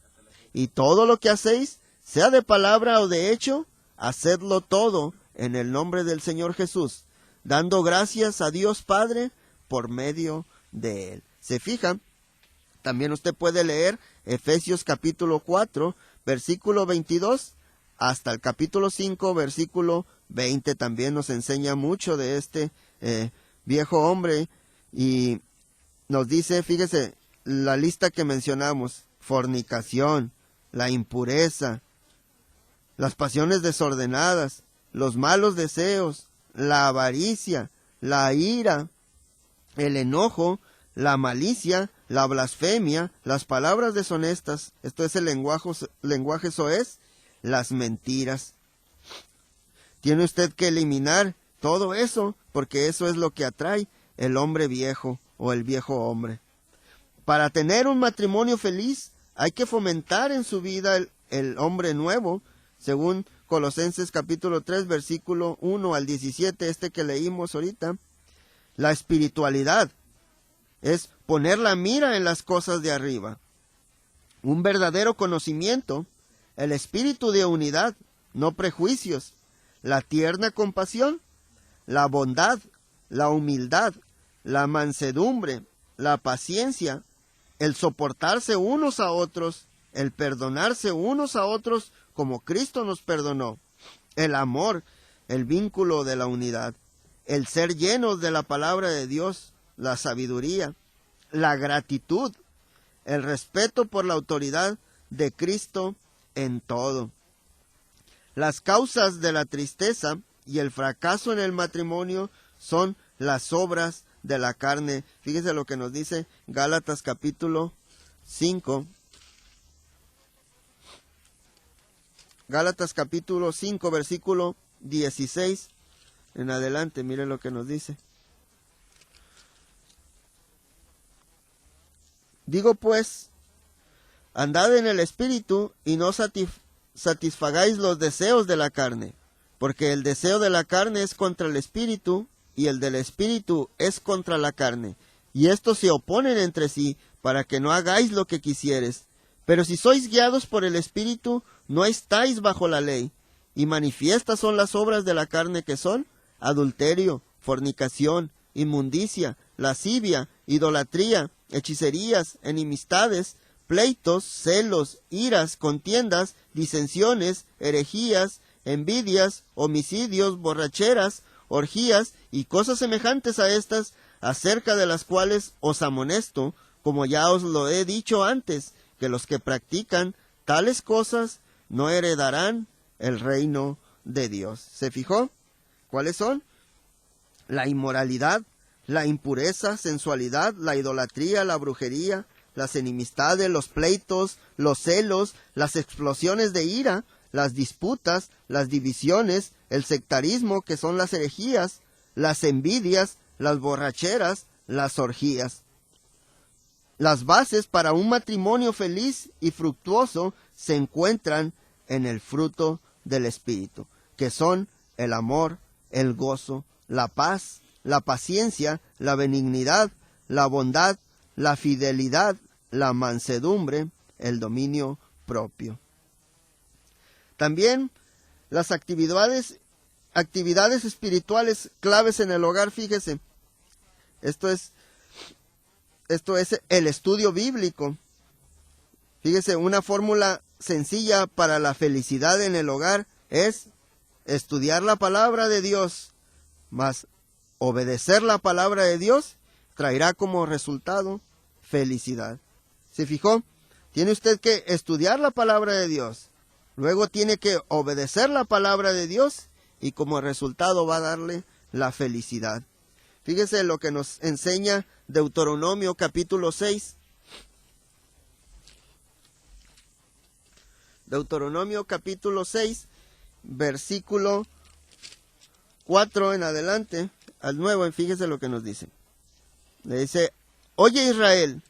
Y todo lo que hacéis, sea de palabra o de hecho, hacedlo todo en el nombre del Señor Jesús, dando gracias a Dios Padre por medio de Él. ¿Se fijan? También usted puede leer Efesios capítulo 4, versículo 22, hasta el capítulo 5, versículo 20. También nos enseña mucho de este viejo hombre. Y nos dice, fíjese, la lista que mencionamos: fornicación, la impureza, las pasiones desordenadas, los malos deseos, la avaricia, la ira, el enojo, la malicia, la blasfemia, las palabras deshonestas, esto es el lenguaje soez, las mentiras. Tiene usted que eliminar todo eso, porque eso es lo que atrae el hombre viejo o el viejo hombre. Para tener un matrimonio feliz, hay que fomentar en su vida el hombre nuevo, según Colosenses capítulo 3, versículo 1 al 17, este que leímos ahorita. La espiritualidad es poner la mira en las cosas de arriba. Un verdadero conocimiento, el espíritu de unidad, no prejuicios, la tierna compasión, la bondad, la humildad, la mansedumbre, la paciencia, el soportarse unos a otros, el perdonarse unos a otros como Cristo nos perdonó, el amor, el vínculo de la unidad, el ser llenos de la palabra de Dios, la sabiduría, la gratitud, el respeto por la autoridad de Cristo en todo. Las causas de la tristeza y el fracaso en el matrimonio son las obras de la carne. Fíjese lo que nos dice Gálatas capítulo 5. Gálatas capítulo 5, versículo 16 en adelante, mire lo que nos dice. Digo pues, andad en el espíritu y no satisfagáis los deseos de la carne, porque el deseo de la carne es contra el espíritu y el del espíritu es contra la carne, y estos se oponen entre sí para que no hagáis lo que quisieres. Pero si sois guiados por el espíritu, no estáis bajo la ley. Y manifiestas son las obras de la carne, que son adulterio, fornicación, inmundicia, lascivia, idolatría, hechicerías, enemistades, pleitos, celos, iras, contiendas, disensiones, herejías, envidias, homicidios, borracheras, orgías y cosas semejantes a estas, acerca de las cuales os amonesto, como ya os lo he dicho antes, que los que practican tales cosas no heredarán el reino de Dios. ¿Se fijó? ¿Cuáles son? La inmoralidad, la impureza, sensualidad, la idolatría, la brujería, las enemistades, los pleitos, los celos, las explosiones de ira, las disputas, las divisiones, el sectarismo, que son las herejías, las envidias, las borracheras, las orgías. Las bases para un matrimonio feliz y fructuoso se encuentran en el fruto del Espíritu, que son el amor, el gozo, la paz, la paciencia, la benignidad, la bondad, la fidelidad, la mansedumbre, el dominio propio. También las actividades espirituales claves en el hogar, fíjese, esto es el estudio bíblico. Fíjese, una fórmula sencilla para la felicidad en el hogar es estudiar la palabra de Dios, más obedecer la palabra de Dios traerá como resultado felicidad. ¿Se fijó? Tiene usted que estudiar la palabra de Dios, luego tiene que obedecer la palabra de Dios y como resultado va a darle la felicidad. Fíjese lo que nos enseña Deuteronomio capítulo 6, Deuteronomio capítulo 6, versículo 4 en adelante, al 9, fíjese lo que nos dice. Le dice: oye Israel,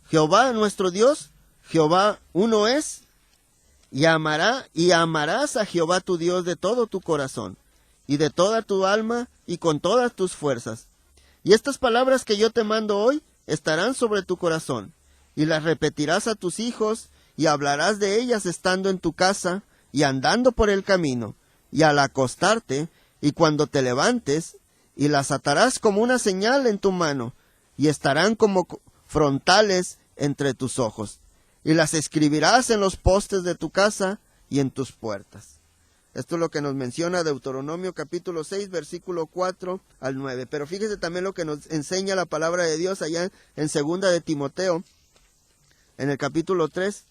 Jehová nuestro Dios, Jehová uno es, y amarás a Jehová tu Dios de todo tu corazón, y de toda tu alma, y con todas tus fuerzas. Y estas palabras que yo te mando hoy estarán sobre tu corazón, y las repetirás a tus hijos, y hablarás de ellas estando en tu casa, y andando por el camino, y al acostarte, y cuando te levantes, y las atarás como una señal en tu mano, y estarán como frontales entre tus ojos, y las escribirás en los postes de tu casa y en tus puertas. Esto es lo que nos menciona Deuteronomio capítulo 6, versículo 4 al 9. Pero fíjese también lo que nos enseña la palabra de Dios allá en segunda de Timoteo, en el capítulo 3.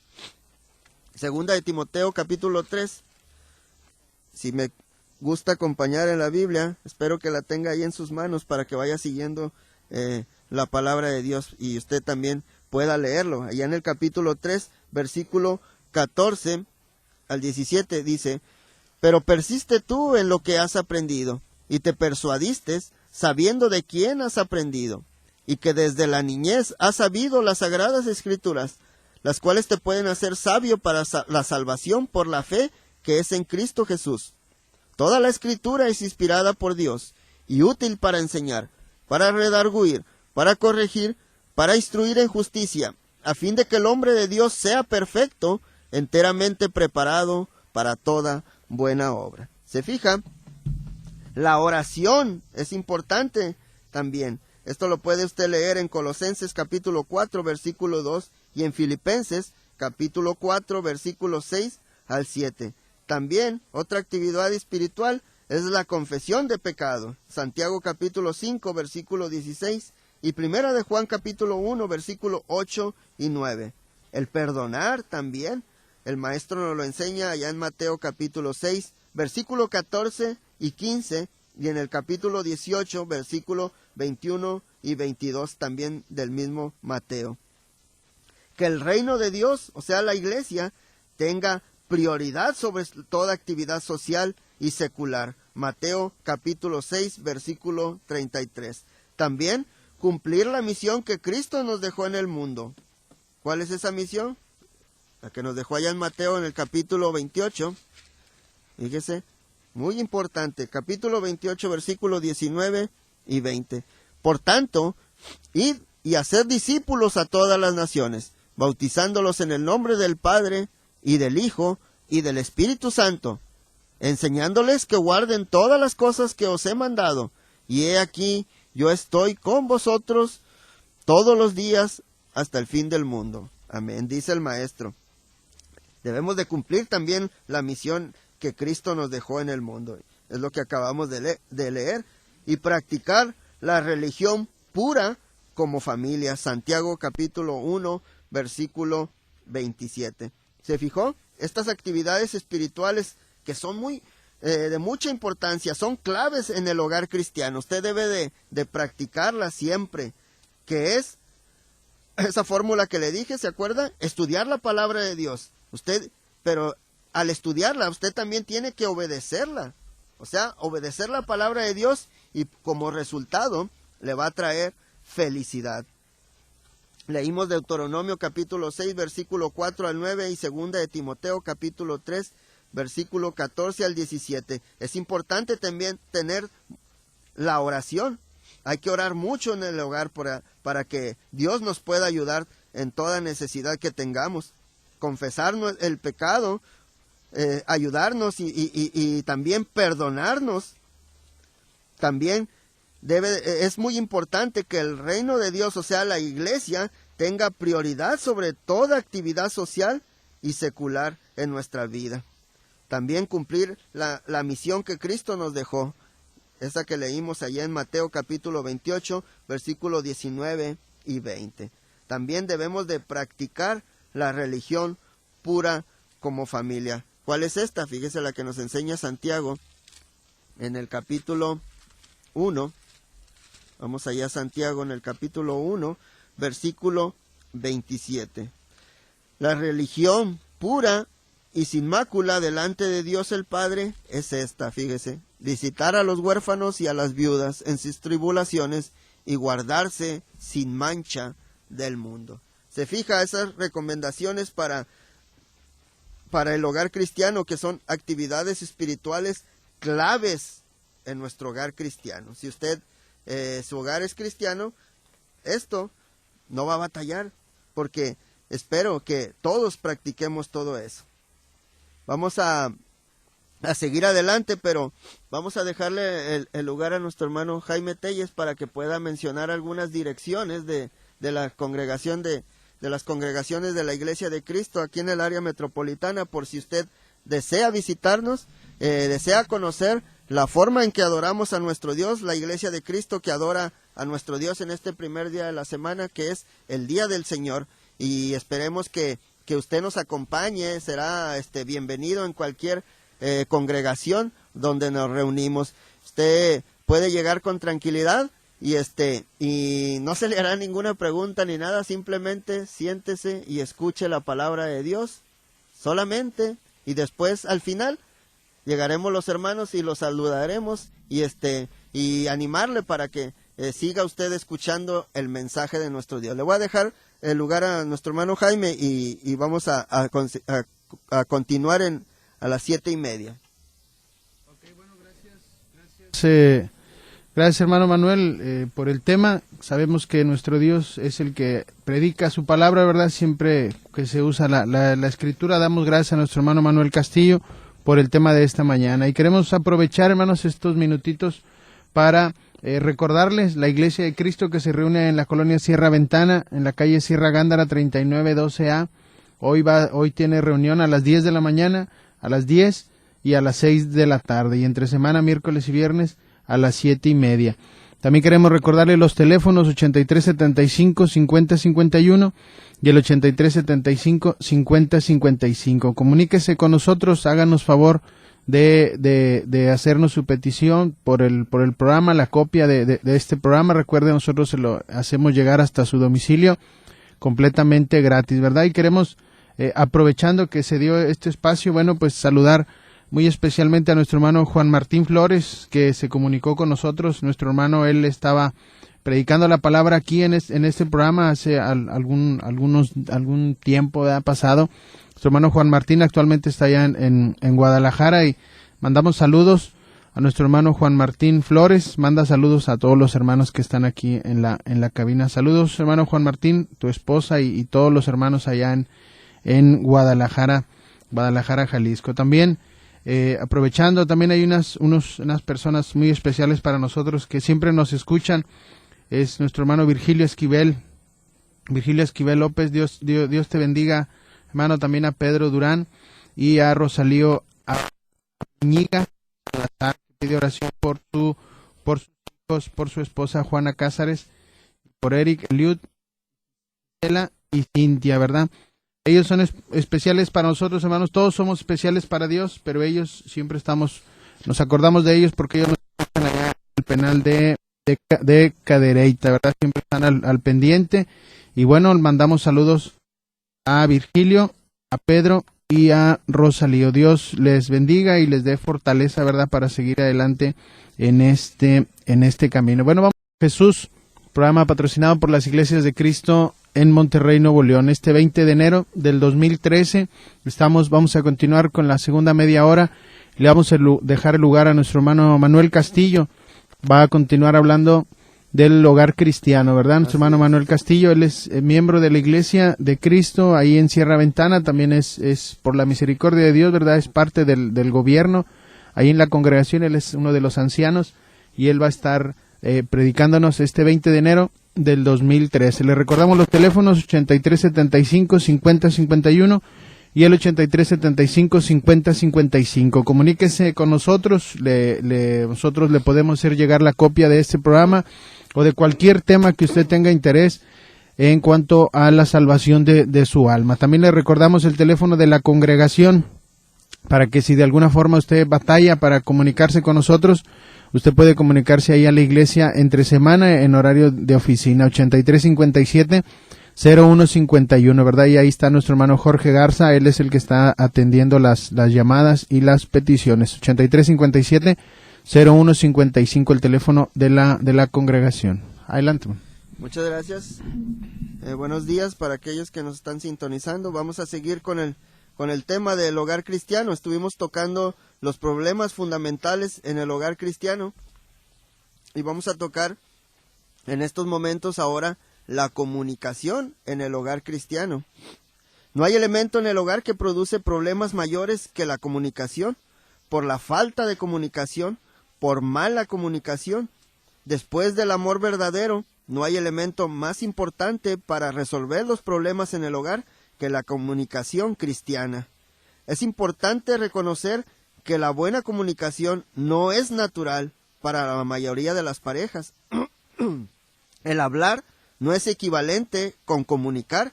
Segunda de Timoteo capítulo 3. Si me gusta acompañar en la Biblia, espero que la tenga ahí en sus manos para que vaya siguiendo la palabra de Dios y usted también pueda leerlo. Allá en el capítulo 3, versículo 14 al 17 dice: pero persiste tú en lo que has aprendido, y te persuadiste, sabiendo de quién has aprendido, y que desde la niñez has sabido las sagradas escrituras, las cuales te pueden hacer sabio para la salvación por la fe que es en Cristo Jesús. Toda la escritura es inspirada por Dios, y útil para enseñar, para redarguir, para corregir, para instruir en justicia, a fin de que el hombre de Dios sea perfecto, enteramente preparado para toda buena obra. ¿Se fija? La oración es importante también. Esto lo puede usted leer en Colosenses capítulo 4, versículo 2, y en Filipenses capítulo 4, versículo 6 al 7. También otra actividad espiritual es la confesión de pecado. Santiago capítulo 5, versículo 16, y Primera de Juan capítulo 1, versículo 8 y 9. El perdonar también. El maestro nos lo enseña allá en Mateo capítulo 6, versículo 14 y 15, y en el capítulo 18, versículo 21 y 22, también del mismo Mateo. Que el reino de Dios, o sea, la iglesia, tenga prioridad sobre toda actividad social y secular. Mateo capítulo 6, versículo 33. También cumplir la misión que Cristo nos dejó en el mundo. ¿Cuál es esa misión? La que nos dejó allá en Mateo en el capítulo 28, fíjese, muy importante, capítulo 28, versículos 19 y 20. Por tanto, id y haced discípulos a todas las naciones, bautizándolos en el nombre del Padre, y del Hijo, y del Espíritu Santo, enseñándoles que guarden todas las cosas que os he mandado, y he aquí, yo estoy con vosotros todos los días hasta el fin del mundo. Amén, dice el Maestro. Debemos de cumplir también la misión que Cristo nos dejó en el mundo. Es lo que acabamos de leer. Y practicar la religión pura como familia. Santiago capítulo 1, versículo 27. ¿Se fijó? Estas actividades espirituales que son de mucha importancia, son claves en el hogar cristiano. Usted debe de practicarlas siempre. Que es esa fórmula que le dije, ¿se acuerda? Estudiar la palabra de Dios. Pero al estudiarla, usted también tiene que obedecerla. O sea, obedecer la palabra de Dios y como resultado le va a traer felicidad. Leímos Deuteronomio capítulo 6, versículo 4 al 9 y segunda de Timoteo capítulo 3, versículo 14 al 17. Es importante también tener la oración. Hay que orar mucho en el hogar para que Dios nos pueda ayudar en toda necesidad que tengamos. Confesarnos el pecado, ayudarnos y también perdonarnos. También es muy importante que el reino de Dios, o sea, la iglesia, tenga prioridad sobre toda actividad social y secular en nuestra vida. También cumplir la misión que Cristo nos dejó, esa que leímos allá en Mateo capítulo 28, versículos 19 y 20. También debemos de practicar la religión pura como familia. ¿Cuál es esta? Fíjese la que nos enseña Santiago en el capítulo 1. Vamos allá a Santiago en el capítulo 1, versículo 27. La religión pura y sin mácula delante de Dios el Padre es esta, fíjese, visitar a los huérfanos y a las viudas en sus tribulaciones y guardarse sin mancha del mundo. Se fija esas recomendaciones para el hogar cristiano, que son actividades espirituales claves en nuestro hogar cristiano. Si usted, su hogar es cristiano, esto no va a batallar, porque espero que todos practiquemos todo eso. Vamos a seguir adelante, pero vamos a dejarle el lugar a nuestro hermano Jaime Telles para que pueda mencionar algunas direcciones de la congregación de las congregaciones de la Iglesia de Cristo aquí en el área metropolitana, por si usted desea visitarnos, desea conocer la forma en que adoramos a nuestro Dios, la Iglesia de Cristo que adora a nuestro Dios en este primer día de la semana, que es el Día del Señor, y esperemos que usted nos acompañe. Será bienvenido en cualquier congregación donde nos reunimos. Usted puede llegar con tranquilidad y no se le hará ninguna pregunta ni nada, simplemente siéntese y escuche la palabra de Dios solamente, y después al final llegaremos los hermanos y los saludaremos y animarle para que siga usted escuchando el mensaje de nuestro Dios. Le voy a dejar el lugar a nuestro hermano Jaime y vamos a continuar a las 7:30. Okay, bueno, gracias hermano Manuel por el tema. Sabemos que nuestro Dios es el que predica su palabra, ¿verdad? Siempre que se usa la escritura, damos gracias a nuestro hermano Manuel Castillo por el tema de esta mañana. Y queremos aprovechar, hermanos, estos minutitos para recordarles la Iglesia de Cristo que se reúne en la colonia Sierra Ventana, en la calle Sierra Gándara 3912A. Hoy tiene reunión a las 10 de la mañana, a las 10 y a las 6 de la tarde, y entre semana, miércoles y viernes, a las 7:30. También queremos recordarle los teléfonos 8375-5051 y el 8375-5055. Comuníquese con nosotros, háganos favor de hacernos su petición por el programa, la copia de este programa. Recuerde, nosotros se lo hacemos llegar hasta su domicilio completamente gratis, ¿verdad? Y queremos, aprovechando que se dio este espacio, bueno, pues saludar muy especialmente a nuestro hermano Juan Martín Flores, que se comunicó con nosotros. Nuestro hermano, él estaba predicando la palabra aquí en este programa hace algún tiempo pasado. Nuestro hermano Juan Martín actualmente está allá en Guadalajara, y mandamos saludos a nuestro hermano Juan Martín Flores. Manda saludos a todos los hermanos que están aquí en la cabina. Saludos, hermano Juan Martín, tu esposa y todos los hermanos allá en Guadalajara, Jalisco. También aprovechando, también hay unas personas muy especiales para nosotros que siempre nos escuchan. Es nuestro hermano Virgilio Esquivel López. Dios te bendiga, hermano. También a Pedro Durán y a Rosalío Añiga, que pide oración por sus hijos, por su esposa Juana Cázares, por Eric, Eliud, Estela y Cintia, ¿verdad? Ellos son especiales para nosotros, hermanos. Todos somos especiales para Dios, pero ellos siempre nos acordamos de ellos porque ellos nos escuchan allá en el penal de Cadereyta, ¿verdad? Siempre están al pendiente. Y bueno, mandamos saludos a Virgilio, a Pedro y a Rosalío. Dios les bendiga y les dé fortaleza, ¿verdad?, para seguir adelante en este camino. Bueno, vamos a Jesús, programa patrocinado por las Iglesias de Cristo en Monterrey, Nuevo León. Este 20 de enero del 2013 vamos a continuar con la segunda media hora. Le vamos a dejar el lugar a nuestro hermano Manuel Castillo. Va a continuar hablando del hogar cristiano, ¿verdad? Nuestro hermano Manuel Castillo, él es miembro de la Iglesia de Cristo ahí en Sierra Ventana. También es por la misericordia de Dios, ¿verdad? Es parte del gobierno ahí en la congregación. Él es uno de los ancianos y él va a estar predicándonos este 20 de enero del 2013. Le recordamos los teléfonos 8375-5051 y el 8375-5055. Comuníquese con nosotros. Nosotros le podemos hacer llegar la copia de este programa o de cualquier tema que usted tenga interés en cuanto a la salvación de su alma. También le recordamos el teléfono de la congregación para que si de alguna forma usted batalla para comunicarse con nosotros, usted puede comunicarse ahí a la iglesia entre semana en horario de oficina. 8357 0151, ¿verdad? Y ahí está nuestro hermano Jorge Garza, él es el que está atendiendo las llamadas y las peticiones. 8357-0155, el teléfono de la congregación. Adelante. Muchas gracias. Buenos días para aquellos que nos están sintonizando. Vamos a seguir con el tema del hogar cristiano. Estuvimos tocando los problemas fundamentales en el hogar cristiano y vamos a tocar en estos momentos ahora la comunicación en el hogar cristiano. No hay elemento en el hogar que produce problemas mayores que la comunicación, por la falta de comunicación, por mala comunicación. Después del amor verdadero, no hay elemento más importante para resolver los problemas en el hogar que la comunicación cristiana. Es importante reconocer que la buena comunicación no es natural para la mayoría de las parejas. El hablar no es equivalente con comunicar.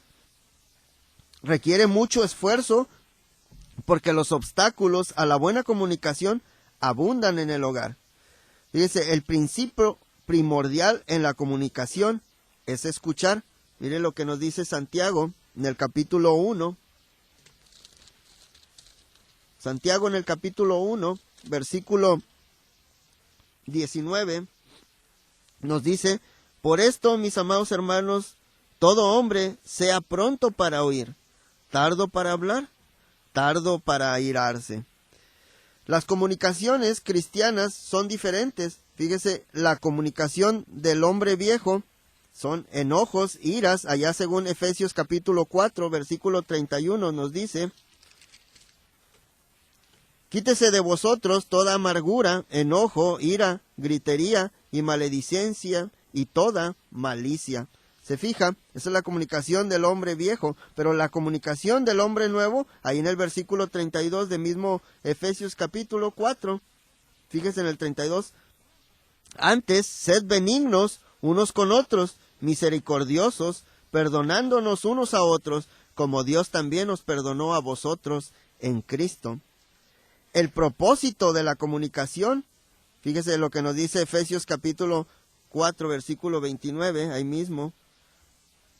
Requiere mucho esfuerzo porque los obstáculos a la buena comunicación abundan en el hogar. Fíjese, el principio primordial en la comunicación es escuchar. Mire lo que nos dice Santiago en el capítulo 1. Santiago en el capítulo 1, versículo 19, nos dice: por esto, mis amados hermanos, todo hombre sea pronto para oír, tardo para hablar, tardo para airarse. Las comunicaciones cristianas son diferentes. Fíjese, la comunicación del hombre viejo son enojos, iras. Allá según Efesios capítulo 4, versículo 31 nos dice: quítese de vosotros toda amargura, enojo, ira, gritería y maledicencia y toda malicia. ¿Se fija? Esa es la comunicación del hombre viejo, pero la comunicación del hombre nuevo, ahí en el versículo 32 de mismo Efesios capítulo 4, fíjese en el 32, antes, sed benignos unos con otros, misericordiosos, perdonándonos unos a otros, como Dios también os perdonó a vosotros en Cristo. El propósito de la comunicación, fíjese lo que nos dice Efesios capítulo 4, versículo 29, ahí mismo,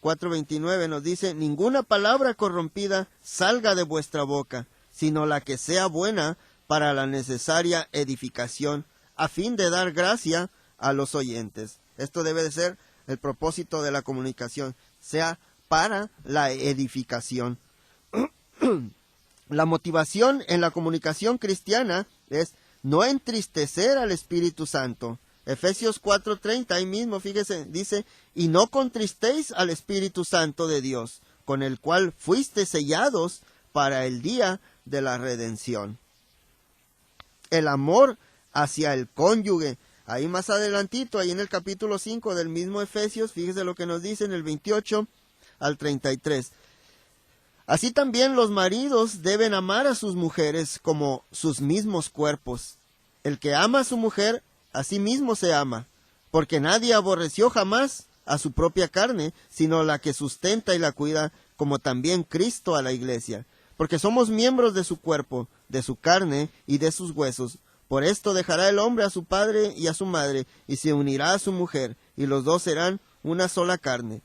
4:29 nos dice: ninguna palabra corrompida salga de vuestra boca, sino la que sea buena para la necesaria edificación, a fin de dar gracia a los oyentes. Esto debe de ser el propósito de la comunicación, sea para la edificación. La motivación en la comunicación cristiana es no entristecer al Espíritu Santo. Efesios 4:30, ahí mismo, fíjese, dice: y no contristéis al Espíritu Santo de Dios, con el cual fuiste sellados para el día de la redención. El amor hacia el cónyuge, ahí más adelantito, ahí en el capítulo 5 del mismo Efesios, fíjese lo que nos dice en el 28 al 33. Así también los maridos deben amar a sus mujeres como sus mismos cuerpos. El que ama a su mujer, a sí mismo se ama, porque nadie aborreció jamás a su propia carne, sino la que sustenta y la cuida, como también Cristo a la iglesia, porque somos miembros de su cuerpo, de su carne y de sus huesos. Por esto dejará el hombre a su padre y a su madre, y se unirá a su mujer, y los dos serán una sola carne.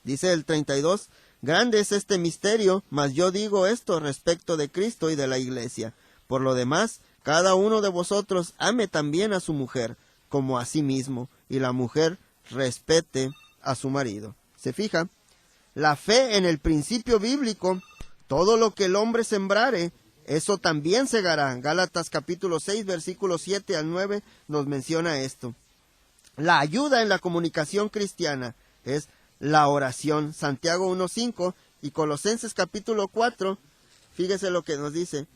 Dice el 32, grande es este misterio, mas yo digo esto respecto de Cristo y de la iglesia. Por lo demás, cada uno de vosotros ame también a su mujer, como a sí mismo, y la mujer respete a su marido. ¿Se fija? La fe en el principio bíblico, todo lo que el hombre sembrare, eso también segará. Gálatas capítulo 6, versículos 7 al 9 nos menciona esto. La ayuda en la comunicación cristiana es la oración. Santiago 1:5 y Colosenses capítulo 4, fíjese lo que nos dice.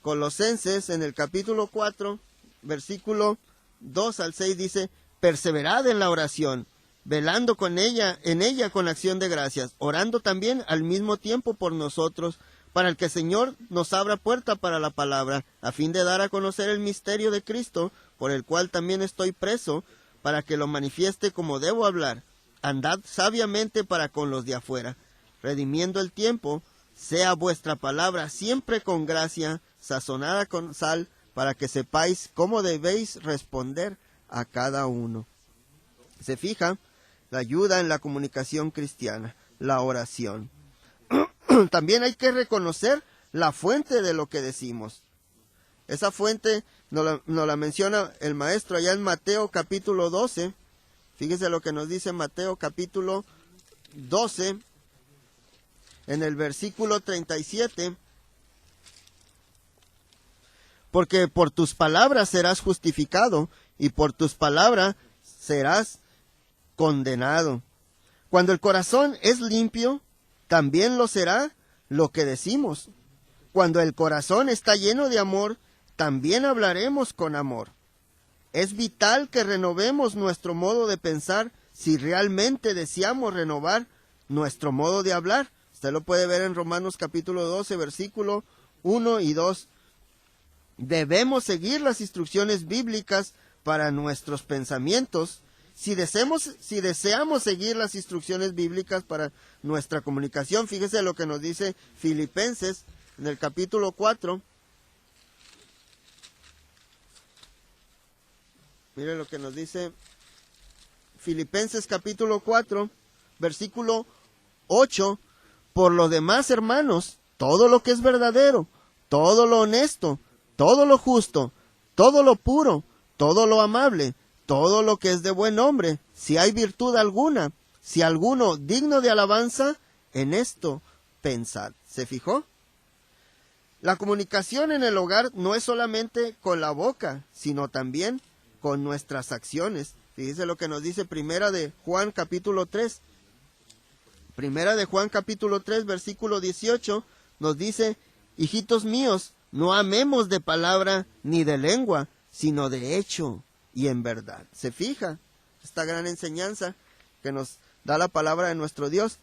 Colosenses en el capítulo 4, versículo 2 al 6 dice: perseverad en la oración, velando en ella con acción de gracias, orando también al mismo tiempo por nosotros, para el que el Señor nos abra puerta para la palabra, a fin de dar a conocer el misterio de Cristo, por el cual también estoy preso, para que lo manifieste como debo hablar. Andad sabiamente para con los de afuera, redimiendo el tiempo. Sea vuestra palabra siempre con gracia, sazonada con sal, para que sepáis cómo debéis responder a cada uno. Se fija, la ayuda en la comunicación cristiana, la oración. También hay que reconocer la fuente de lo que decimos. Esa fuente nos la menciona el maestro allá en Mateo capítulo 12. Fíjese lo que nos dice Mateo capítulo 12, en el versículo 37. Porque por tus palabras serás justificado y por tus palabras serás condenado. Cuando el corazón es limpio, también lo será lo que decimos. Cuando el corazón está lleno de amor, también hablaremos con amor. Es vital que renovemos nuestro modo de pensar si realmente deseamos renovar nuestro modo de hablar. Usted lo puede ver en Romanos capítulo 12, versículo 1 y 2. Debemos seguir las instrucciones bíblicas para nuestros pensamientos. Si deseamos seguir las instrucciones bíblicas para nuestra comunicación, fíjese lo que nos dice Filipenses en el capítulo 4. Mire lo que nos dice Filipenses capítulo 4, versículo 8. Por lo demás, hermanos, todo lo que es verdadero, todo lo honesto, todo lo justo, todo lo puro, todo lo amable, todo lo que es de buen nombre, si hay virtud alguna, si alguno digno de alabanza, en esto pensad. ¿Se fijó? La comunicación en el hogar no es solamente con la boca, sino también con nuestras acciones. Fíjese lo que nos dice Primera de Juan capítulo 3. Primera de Juan capítulo 3, versículo 18, nos dice: hijitos míos, no amemos de palabra ni de lengua, sino de hecho y en verdad. ¿Se fija esta gran enseñanza que nos da la palabra de nuestro Dios?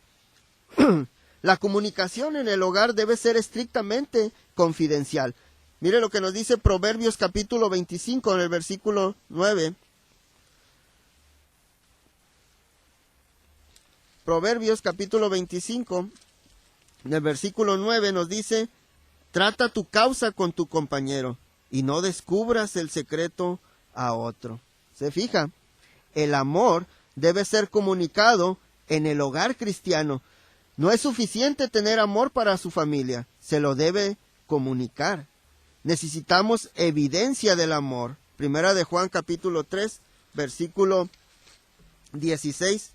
La comunicación en el hogar debe ser estrictamente confidencial. Mire lo que nos dice Proverbios capítulo 25 en el versículo 9. Proverbios capítulo 25 en el versículo 9 nos dice: trata tu causa con tu compañero y no descubras el secreto a otro. ¿Se fija? El amor debe ser comunicado en el hogar cristiano. No es suficiente tener amor para su familia, se lo debe comunicar. Necesitamos evidencia del amor. Primera de Juan capítulo 3, versículo 16.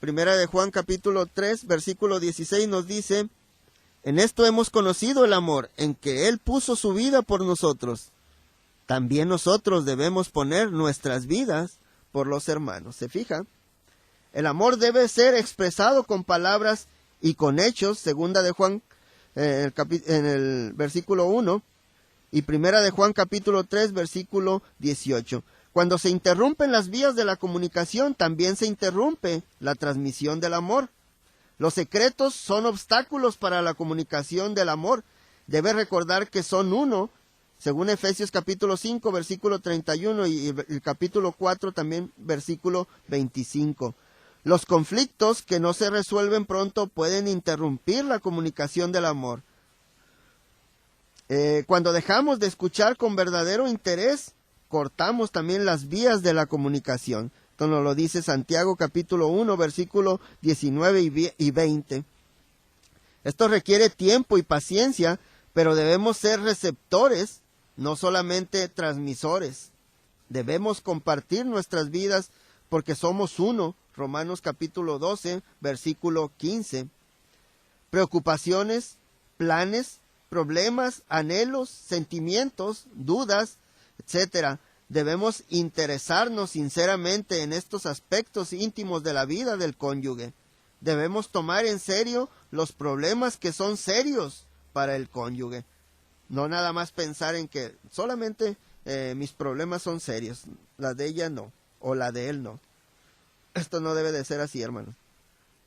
Primera de Juan capítulo 3, versículo 16 nos dice: en esto hemos conocido el amor, en que Él puso su vida por nosotros. También nosotros debemos poner nuestras vidas por los hermanos. ¿Se fija? El amor debe ser expresado con palabras y con hechos. Segunda de Juan en el versículo 1 y Primera de Juan capítulo 3, versículo 18. Cuando se interrumpen las vías de la comunicación, también se interrumpe la transmisión del amor. Los secretos son obstáculos para la comunicación del amor. Debe recordar que son uno, según Efesios capítulo 5, versículo 31 y el capítulo 4 también, versículo 25. Los conflictos que no se resuelven pronto pueden interrumpir la comunicación del amor. Cuando dejamos de escuchar con verdadero interés, cortamos también las vías de la comunicación. Esto nos lo dice Santiago capítulo 1, versículo 19 y 20. Esto requiere tiempo y paciencia, pero debemos ser receptores, no solamente transmisores. Debemos compartir nuestras vidas porque somos uno. Romanos capítulo 12, versículo 15. Preocupaciones, planes, problemas, anhelos, sentimientos, dudas, etcétera. Debemos interesarnos sinceramente en estos aspectos íntimos de la vida del cónyuge. Debemos tomar en serio los problemas que son serios para el cónyuge. No nada más pensar en que solamente mis problemas son serios, la de ella no, o la de él no. Esto no debe de ser así, hermanos.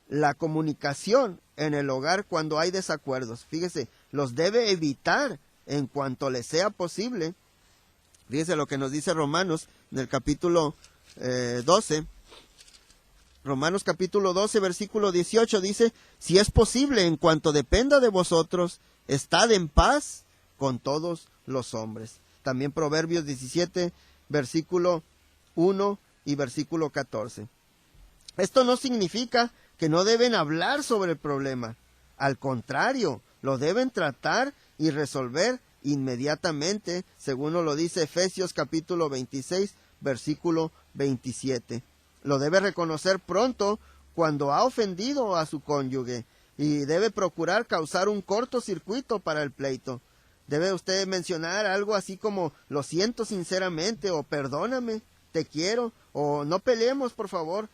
La comunicación en el hogar cuando hay desacuerdos, fíjese, los debe evitar en cuanto le sea posible. Fíjese lo que nos dice Romanos en el capítulo 12. Romanos capítulo 12, versículo 18 dice: si es posible, en cuanto dependa de vosotros, estad en paz con todos los hombres. También Proverbios 17, versículo 1 y versículo 14. Esto no significa que no deben hablar sobre el problema. Al contrario, lo deben tratar y resolver inmediatamente, según nos lo dice Efesios capítulo 26, versículo 27. Lo debe reconocer pronto cuando ha ofendido a su cónyuge y debe procurar causar un cortocircuito para el pleito. Debe usted mencionar algo así como lo siento sinceramente, o perdóname, te quiero, o no peleemos por favor.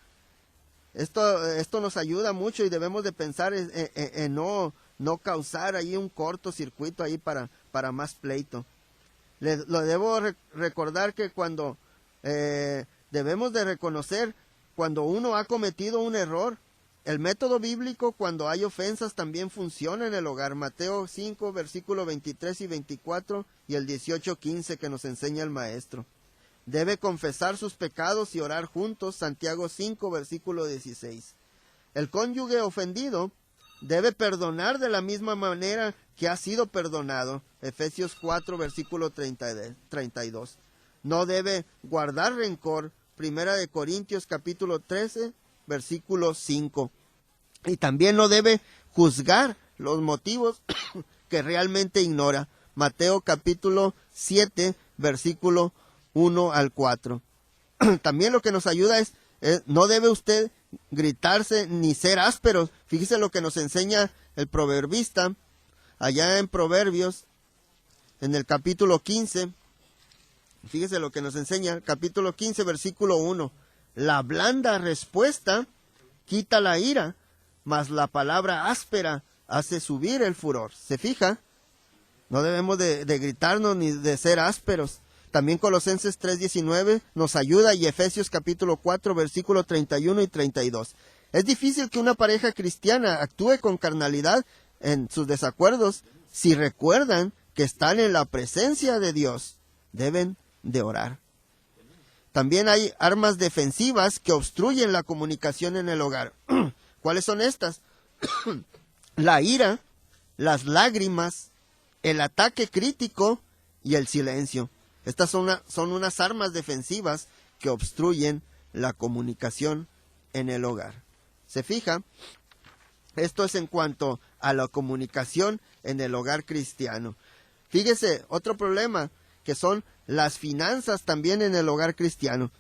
Esto nos ayuda mucho y debemos de pensar en no causar ahí un cortocircuito ahí para más pleito. Lo debo recordar que cuando debemos de reconocer cuando uno ha cometido un error. El método bíblico cuando hay ofensas también funciona en el hogar. Mateo 5, versículo 23 y 24 y el 18-15 que nos enseña el maestro. Debe confesar sus pecados y orar juntos. Santiago 5, versículo 16. El cónyuge ofendido debe perdonar de la misma manera que ha sido perdonado. Efesios 4, versículo 32. No debe guardar rencor. Primera de Corintios capítulo 13, versículo 5. Y también no debe juzgar los motivos que realmente ignora. Mateo capítulo 7, versículo 1 al 4. También lo que nos ayuda es no debe usted gritarse ni ser ásperos. Fíjese lo que nos enseña el proverbista allá en Proverbios, en el capítulo 15. Fíjese lo que nos enseña, capítulo 15, versículo 1. La blanda respuesta quita la ira, mas la palabra áspera hace subir el furor. ¿Se fija? No debemos de gritarnos ni de ser ásperos. También Colosenses 3:19 nos ayuda y Efesios capítulo 4, versículo 31 y 32. Es difícil que una pareja cristiana actúe con carnalidad en sus desacuerdos si recuerdan que están en la presencia de Dios. Deben de orar. También hay armas defensivas que obstruyen la comunicación en el hogar. ¿Cuáles son estas? La ira, las lágrimas, el ataque crítico y el silencio. Estas son unas armas defensivas que obstruyen la comunicación en el hogar. ¿Se fija? Esto es en cuanto a la comunicación en el hogar cristiano. Fíjese, otro problema que son las finanzas también en el hogar cristiano.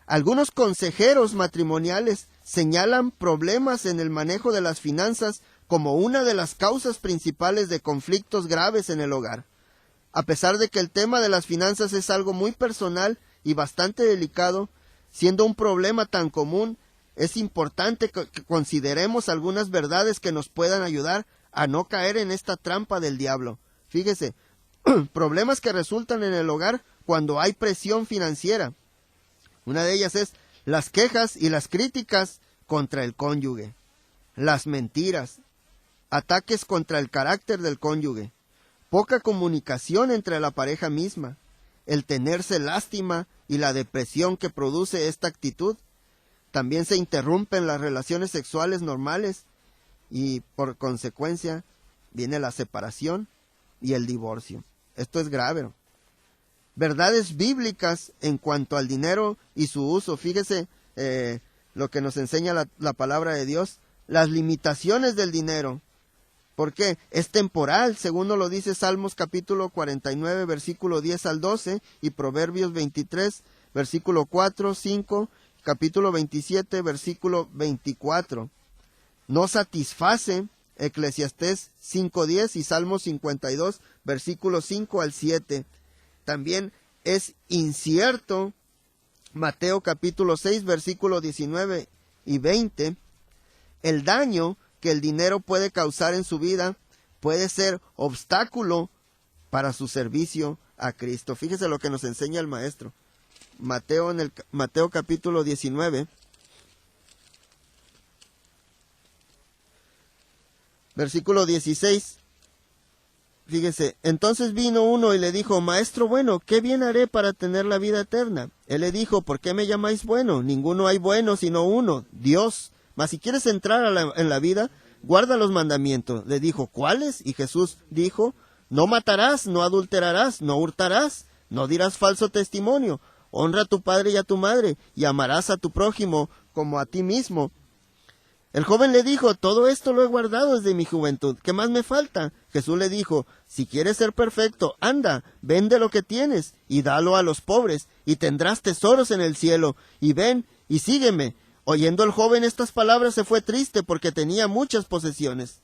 Algunos consejeros matrimoniales señalan problemas en el manejo de las finanzas como una de las causas principales de conflictos graves en el hogar. A pesar de que el tema de las finanzas es algo muy personal y bastante delicado, siendo un problema tan común, es importante que consideremos algunas verdades que nos puedan ayudar a no caer en esta trampa del diablo. Fíjese, problemas que resultan en el hogar cuando hay presión financiera. Una de ellas es las quejas y las críticas contra el cónyuge, las mentiras, ataques contra el carácter del cónyuge, poca comunicación entre la pareja misma, el tenerse lástima y la depresión que produce esta actitud. También se interrumpen las relaciones sexuales normales y por consecuencia viene la separación y el divorcio. Esto es grave. Verdades bíblicas en cuanto al dinero y su uso. Fíjese lo que nos enseña la palabra de Dios. Las limitaciones del dinero. Porque es temporal, según nos lo dice Salmos capítulo 49, versículo 10 al 12, y Proverbios 23, versículo 4, 5, capítulo 27, versículo 24. No satisface, Eclesiastés 5:10 y Salmos 52, versículos 5 al 7. También es incierto, Mateo capítulo 6, versículo 19 y 20. El daño que el dinero puede causar en su vida puede ser obstáculo para su servicio a Cristo. Fíjese lo que nos enseña el maestro. Mateo capítulo 19, versículo 16. Fíjese, entonces vino uno y le dijo, Maestro bueno, ¿qué bien haré para tener la vida eterna? Él le dijo, ¿por qué me llamáis bueno? Ninguno hay bueno sino uno, Dios. Mas si quieres entrar en la vida, guarda los mandamientos. Le dijo, ¿cuáles? Y Jesús dijo, no matarás, no adulterarás, no hurtarás, no dirás falso testimonio, honra a tu padre y a tu madre, y amarás a tu prójimo como a ti mismo. El joven le dijo, todo esto lo he guardado desde mi juventud, ¿qué más me falta? Jesús le dijo, si quieres ser perfecto, anda, vende lo que tienes, y dalo a los pobres, y tendrás tesoros en el cielo, y ven, y sígueme. Oyendo el joven estas palabras se fue triste, porque tenía muchas posesiones.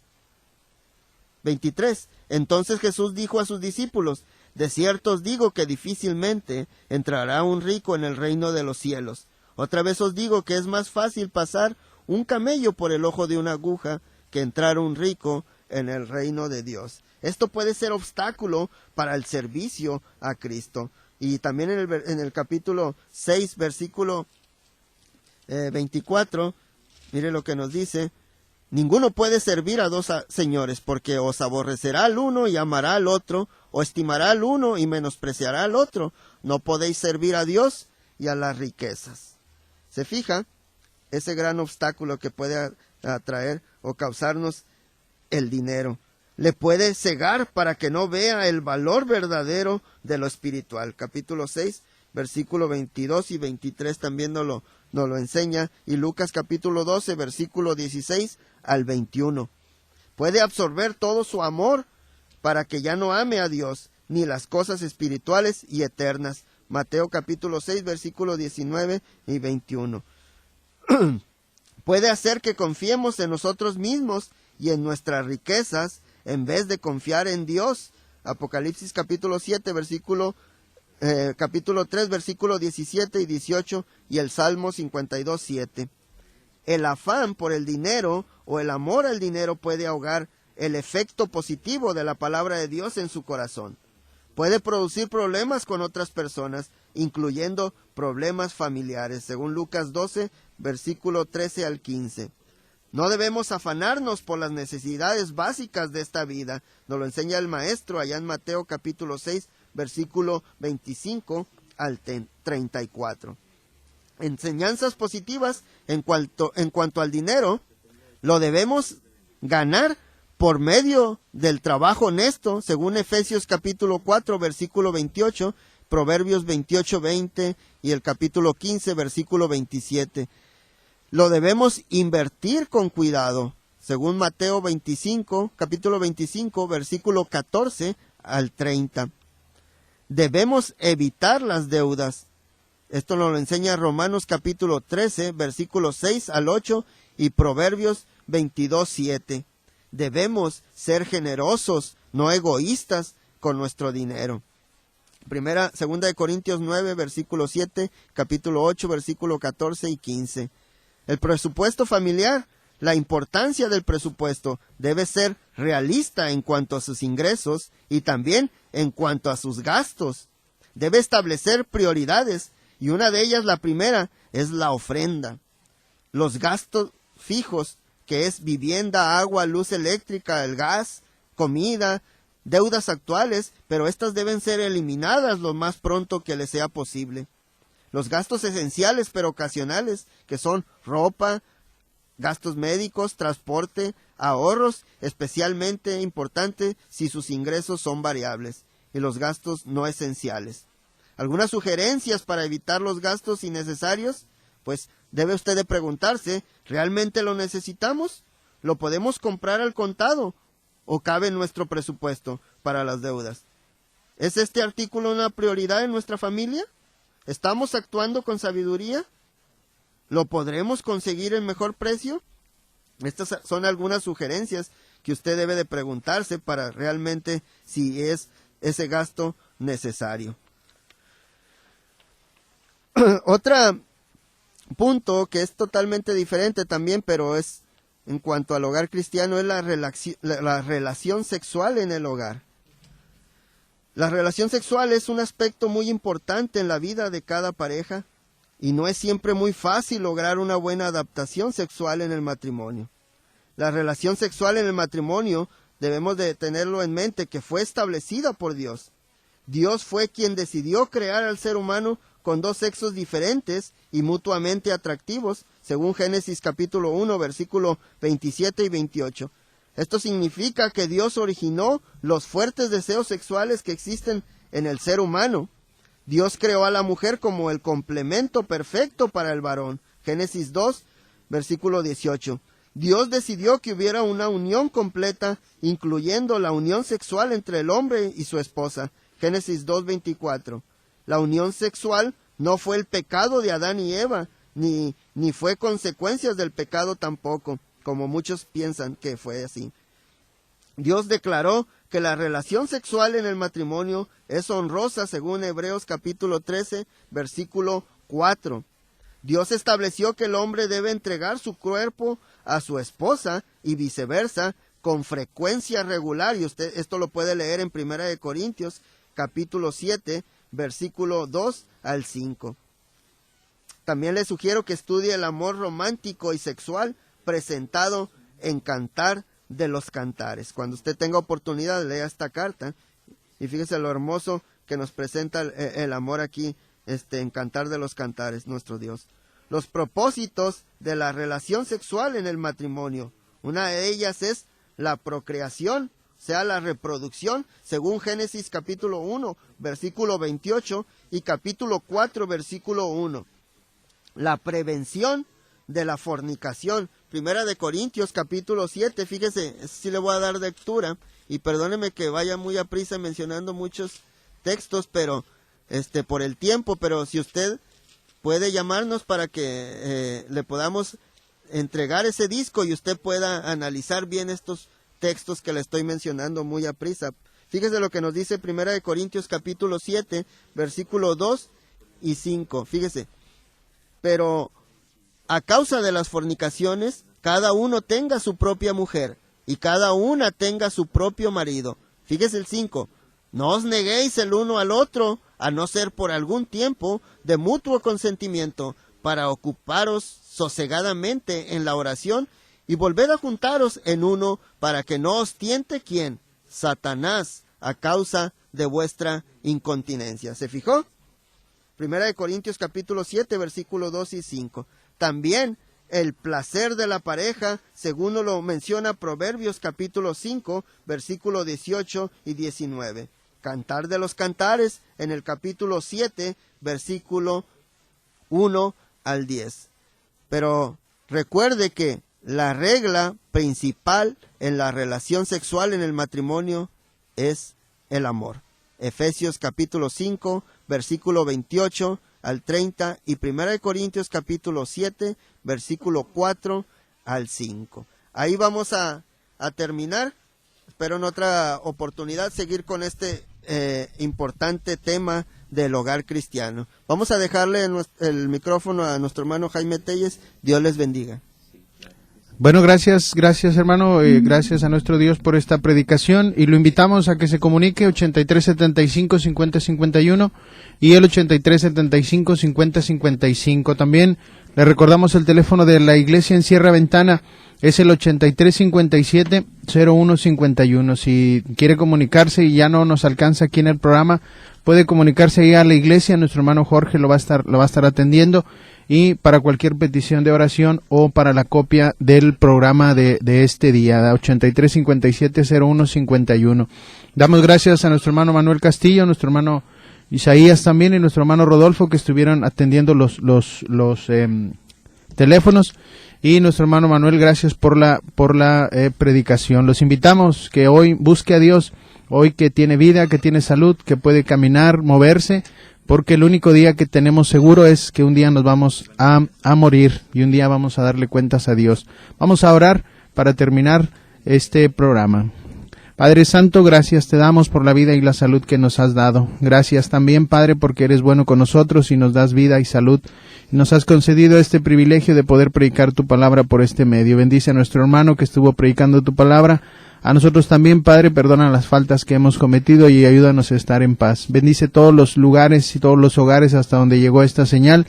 23. Entonces Jesús dijo a sus discípulos, de cierto os digo que difícilmente entrará un rico en el reino de los cielos. Otra vez os digo que es más fácil pasar un camello por el ojo de una aguja que entrar un rico en el reino de Dios. Esto puede ser obstáculo para el servicio a Cristo. Y también en el capítulo 6, versículo 24, mire lo que nos dice, ninguno puede servir a dos señores, porque os aborrecerá al uno y amará al otro, o estimará al uno y menospreciará al otro. No podéis servir a Dios y a las riquezas. ¿Se fija? Ese gran obstáculo que puede atraer o causarnos el dinero. Le puede cegar para que no vea el valor verdadero de lo espiritual. Capítulo 6, versículo 22 y 23 también nos lo enseña. Y Lucas capítulo 12, versículo 16 al 21. Puede absorber todo su amor para que ya no ame a Dios, ni las cosas espirituales y eternas. Mateo capítulo 6, versículo 19 y 21. Puede hacer que confiemos en nosotros mismos y en nuestras riquezas en vez de confiar en Dios. Apocalipsis capítulo 7, capítulo 3, versículo 17 y 18 y el Salmo 52, 7. El afán por el dinero o el amor al dinero puede ahogar el efecto positivo de la palabra de Dios en su corazón. Puede producir problemas con otras personas, incluyendo problemas familiares, según Lucas 12, versículo 13 al 15. No debemos afanarnos por las necesidades básicas de esta vida. Nos lo enseña el Maestro allá en Mateo capítulo 6, versículo 25 al 34. Enseñanzas positivas en cuanto al dinero, lo debemos ganar por medio del trabajo honesto, según Efesios capítulo 4, versículo 28, Proverbios 28, 20 y el capítulo 15, versículo 27. Lo debemos invertir con cuidado, según Mateo 25, capítulo 25, versículo 14 al 30. Debemos evitar las deudas. Esto nos lo enseña Romanos capítulo 13, versículos 6 al 8 y Proverbios 22, 7. Debemos ser generosos, no egoístas con nuestro dinero. Segunda de Corintios 9, versículo 7, capítulo 8, versículo 14 y 15. El presupuesto familiar, la importancia del presupuesto debe ser realista en cuanto a sus ingresos y también en cuanto a sus gastos. Debe establecer prioridades y una de ellas, la primera, es la ofrenda. Los gastos fijos, que es vivienda, agua, luz eléctrica, el gas, comida, deudas actuales, pero estas deben ser eliminadas lo más pronto que les sea posible. Los gastos esenciales pero ocasionales, que son ropa, gastos médicos, transporte, ahorros, especialmente importante si sus ingresos son variables, y los gastos no esenciales. Algunas sugerencias para evitar los gastos innecesarios, pues debe usted de preguntarse, ¿realmente lo necesitamos? ¿Lo podemos comprar al contado? ¿O cabe en nuestro presupuesto para las deudas? ¿Es este artículo una prioridad en nuestra familia? ¿Estamos actuando con sabiduría? ¿Lo podremos conseguir en mejor precio? Estas son algunas sugerencias que usted debe de preguntarse para realmente si es ese gasto necesario. Otro punto que es totalmente diferente también, pero es en cuanto al hogar cristiano, es la relación sexual en el hogar. La relación sexual es un aspecto muy importante en la vida de cada pareja y no es siempre muy fácil lograr una buena adaptación sexual en el matrimonio. La relación sexual en el matrimonio debemos de tenerlo en mente que fue establecida por Dios. Dios fue quien decidió crear al ser humano con dos sexos diferentes y mutuamente atractivos, según Génesis capítulo 1, versículo 27 y 28. Esto significa que Dios originó los fuertes deseos sexuales que existen en el ser humano. Dios creó a la mujer como el complemento perfecto para el varón. Génesis 2, versículo 18. Dios decidió que hubiera una unión completa, incluyendo la unión sexual entre el hombre y su esposa. Génesis 2, 24. La unión sexual no fue el pecado de Adán y Eva, ni fue consecuencias del pecado tampoco, como muchos piensan que fue así. Dios declaró que la relación sexual en el matrimonio es honrosa según Hebreos capítulo 13, versículo 4. Dios estableció que el hombre debe entregar su cuerpo a su esposa y viceversa con frecuencia regular, y usted esto lo puede leer en 1 Corintios capítulo 7, versículo 2 al 5. También le sugiero que estudie el amor romántico y sexual presentado en Cantar de los Cantares. Cuando usted tenga oportunidad, lea esta carta y fíjese lo hermoso que nos presenta el amor aquí en Cantar de los Cantares, nuestro Dios. Los propósitos de la relación sexual en el matrimonio. Una de ellas es la procreación, o sea, la reproducción, según Génesis capítulo 1, versículo 28 y capítulo 4, versículo 1. La prevención de la fornicación. 1 Corintios capítulo 7, fíjese, sí le voy a dar lectura, y perdóneme que vaya muy a prisa mencionando muchos textos, pero por el tiempo, pero si usted puede llamarnos para que le podamos entregar ese disco y usted pueda analizar bien estos textos que le estoy mencionando muy a prisa. Fíjese lo que nos dice 1 Corintios capítulo 7, versículo 2 y 5. Fíjese, pero a causa de las fornicaciones, cada uno tenga su propia mujer y cada una tenga su propio marido. Fíjese el 5. No os neguéis el uno al otro, a no ser por algún tiempo de mutuo consentimiento, para ocuparos sosegadamente en la oración, y volved a juntaros en uno, para que no os tiente ¿quién? Satanás, a causa de vuestra incontinencia. ¿Se fijó? 1 Corintios capítulo 7, versículo 2 y 5. También el placer de la pareja, según lo menciona Proverbios capítulo 5, versículo 18 y 19. Cantar de los Cantares en el capítulo 7, versículo 1 al 10. Pero recuerde que la regla principal en la relación sexual en el matrimonio es el amor. Efesios capítulo 5, versículo 28 al 30 y 1 Corintios capítulo 7, versículo 4 al 5. Ahí vamos a terminar. Espero en otra oportunidad seguir con este importante tema del hogar cristiano. Vamos a dejarle el micrófono a nuestro hermano Jaime Telles. Dios les bendiga. Bueno, gracias hermano, gracias a nuestro Dios por esta predicación, y lo invitamos a que se comunique 8375-5051 y el 8375-5055. También le recordamos el teléfono de la iglesia en Sierra Ventana, es el 8357-0151. Si quiere comunicarse y ya no nos alcanza aquí en el programa, puede comunicarse ahí a la iglesia, nuestro hermano Jorge lo va a estar atendiendo, y para cualquier petición de oración o para la copia del programa de este día, 8357-0151. Damos gracias a nuestro hermano Manuel Castillo, nuestro hermano Isaías también, y nuestro hermano Rodolfo, que estuvieron atendiendo los teléfonos, y nuestro hermano Manuel, gracias por la predicación. Los invitamos que hoy busque a Dios, hoy que tiene vida, que tiene salud, que puede caminar, moverse, porque el único día que tenemos seguro es que un día nos vamos a morir, y un día vamos a darle cuentas a Dios. Vamos a orar para terminar este programa. Padre Santo, gracias te damos por la vida y la salud que nos has dado. Gracias también, Padre, porque eres bueno con nosotros y nos das vida y salud. Nos has concedido este privilegio de poder predicar tu palabra por este medio. Bendice a nuestro hermano que estuvo predicando tu palabra. A nosotros también, Padre, perdona las faltas que hemos cometido y ayúdanos a estar en paz. Bendice todos los lugares y todos los hogares hasta donde llegó esta señal,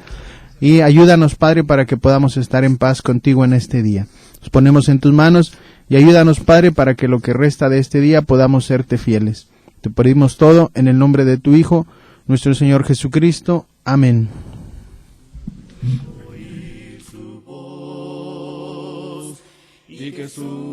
y ayúdanos, Padre, para que podamos estar en paz contigo en este día. Nos ponemos en tus manos y ayúdanos, Padre, para que lo que resta de este día podamos serte fieles. Te pedimos todo en el nombre de tu Hijo, nuestro Señor Jesucristo. Amén. Oír su voz y que su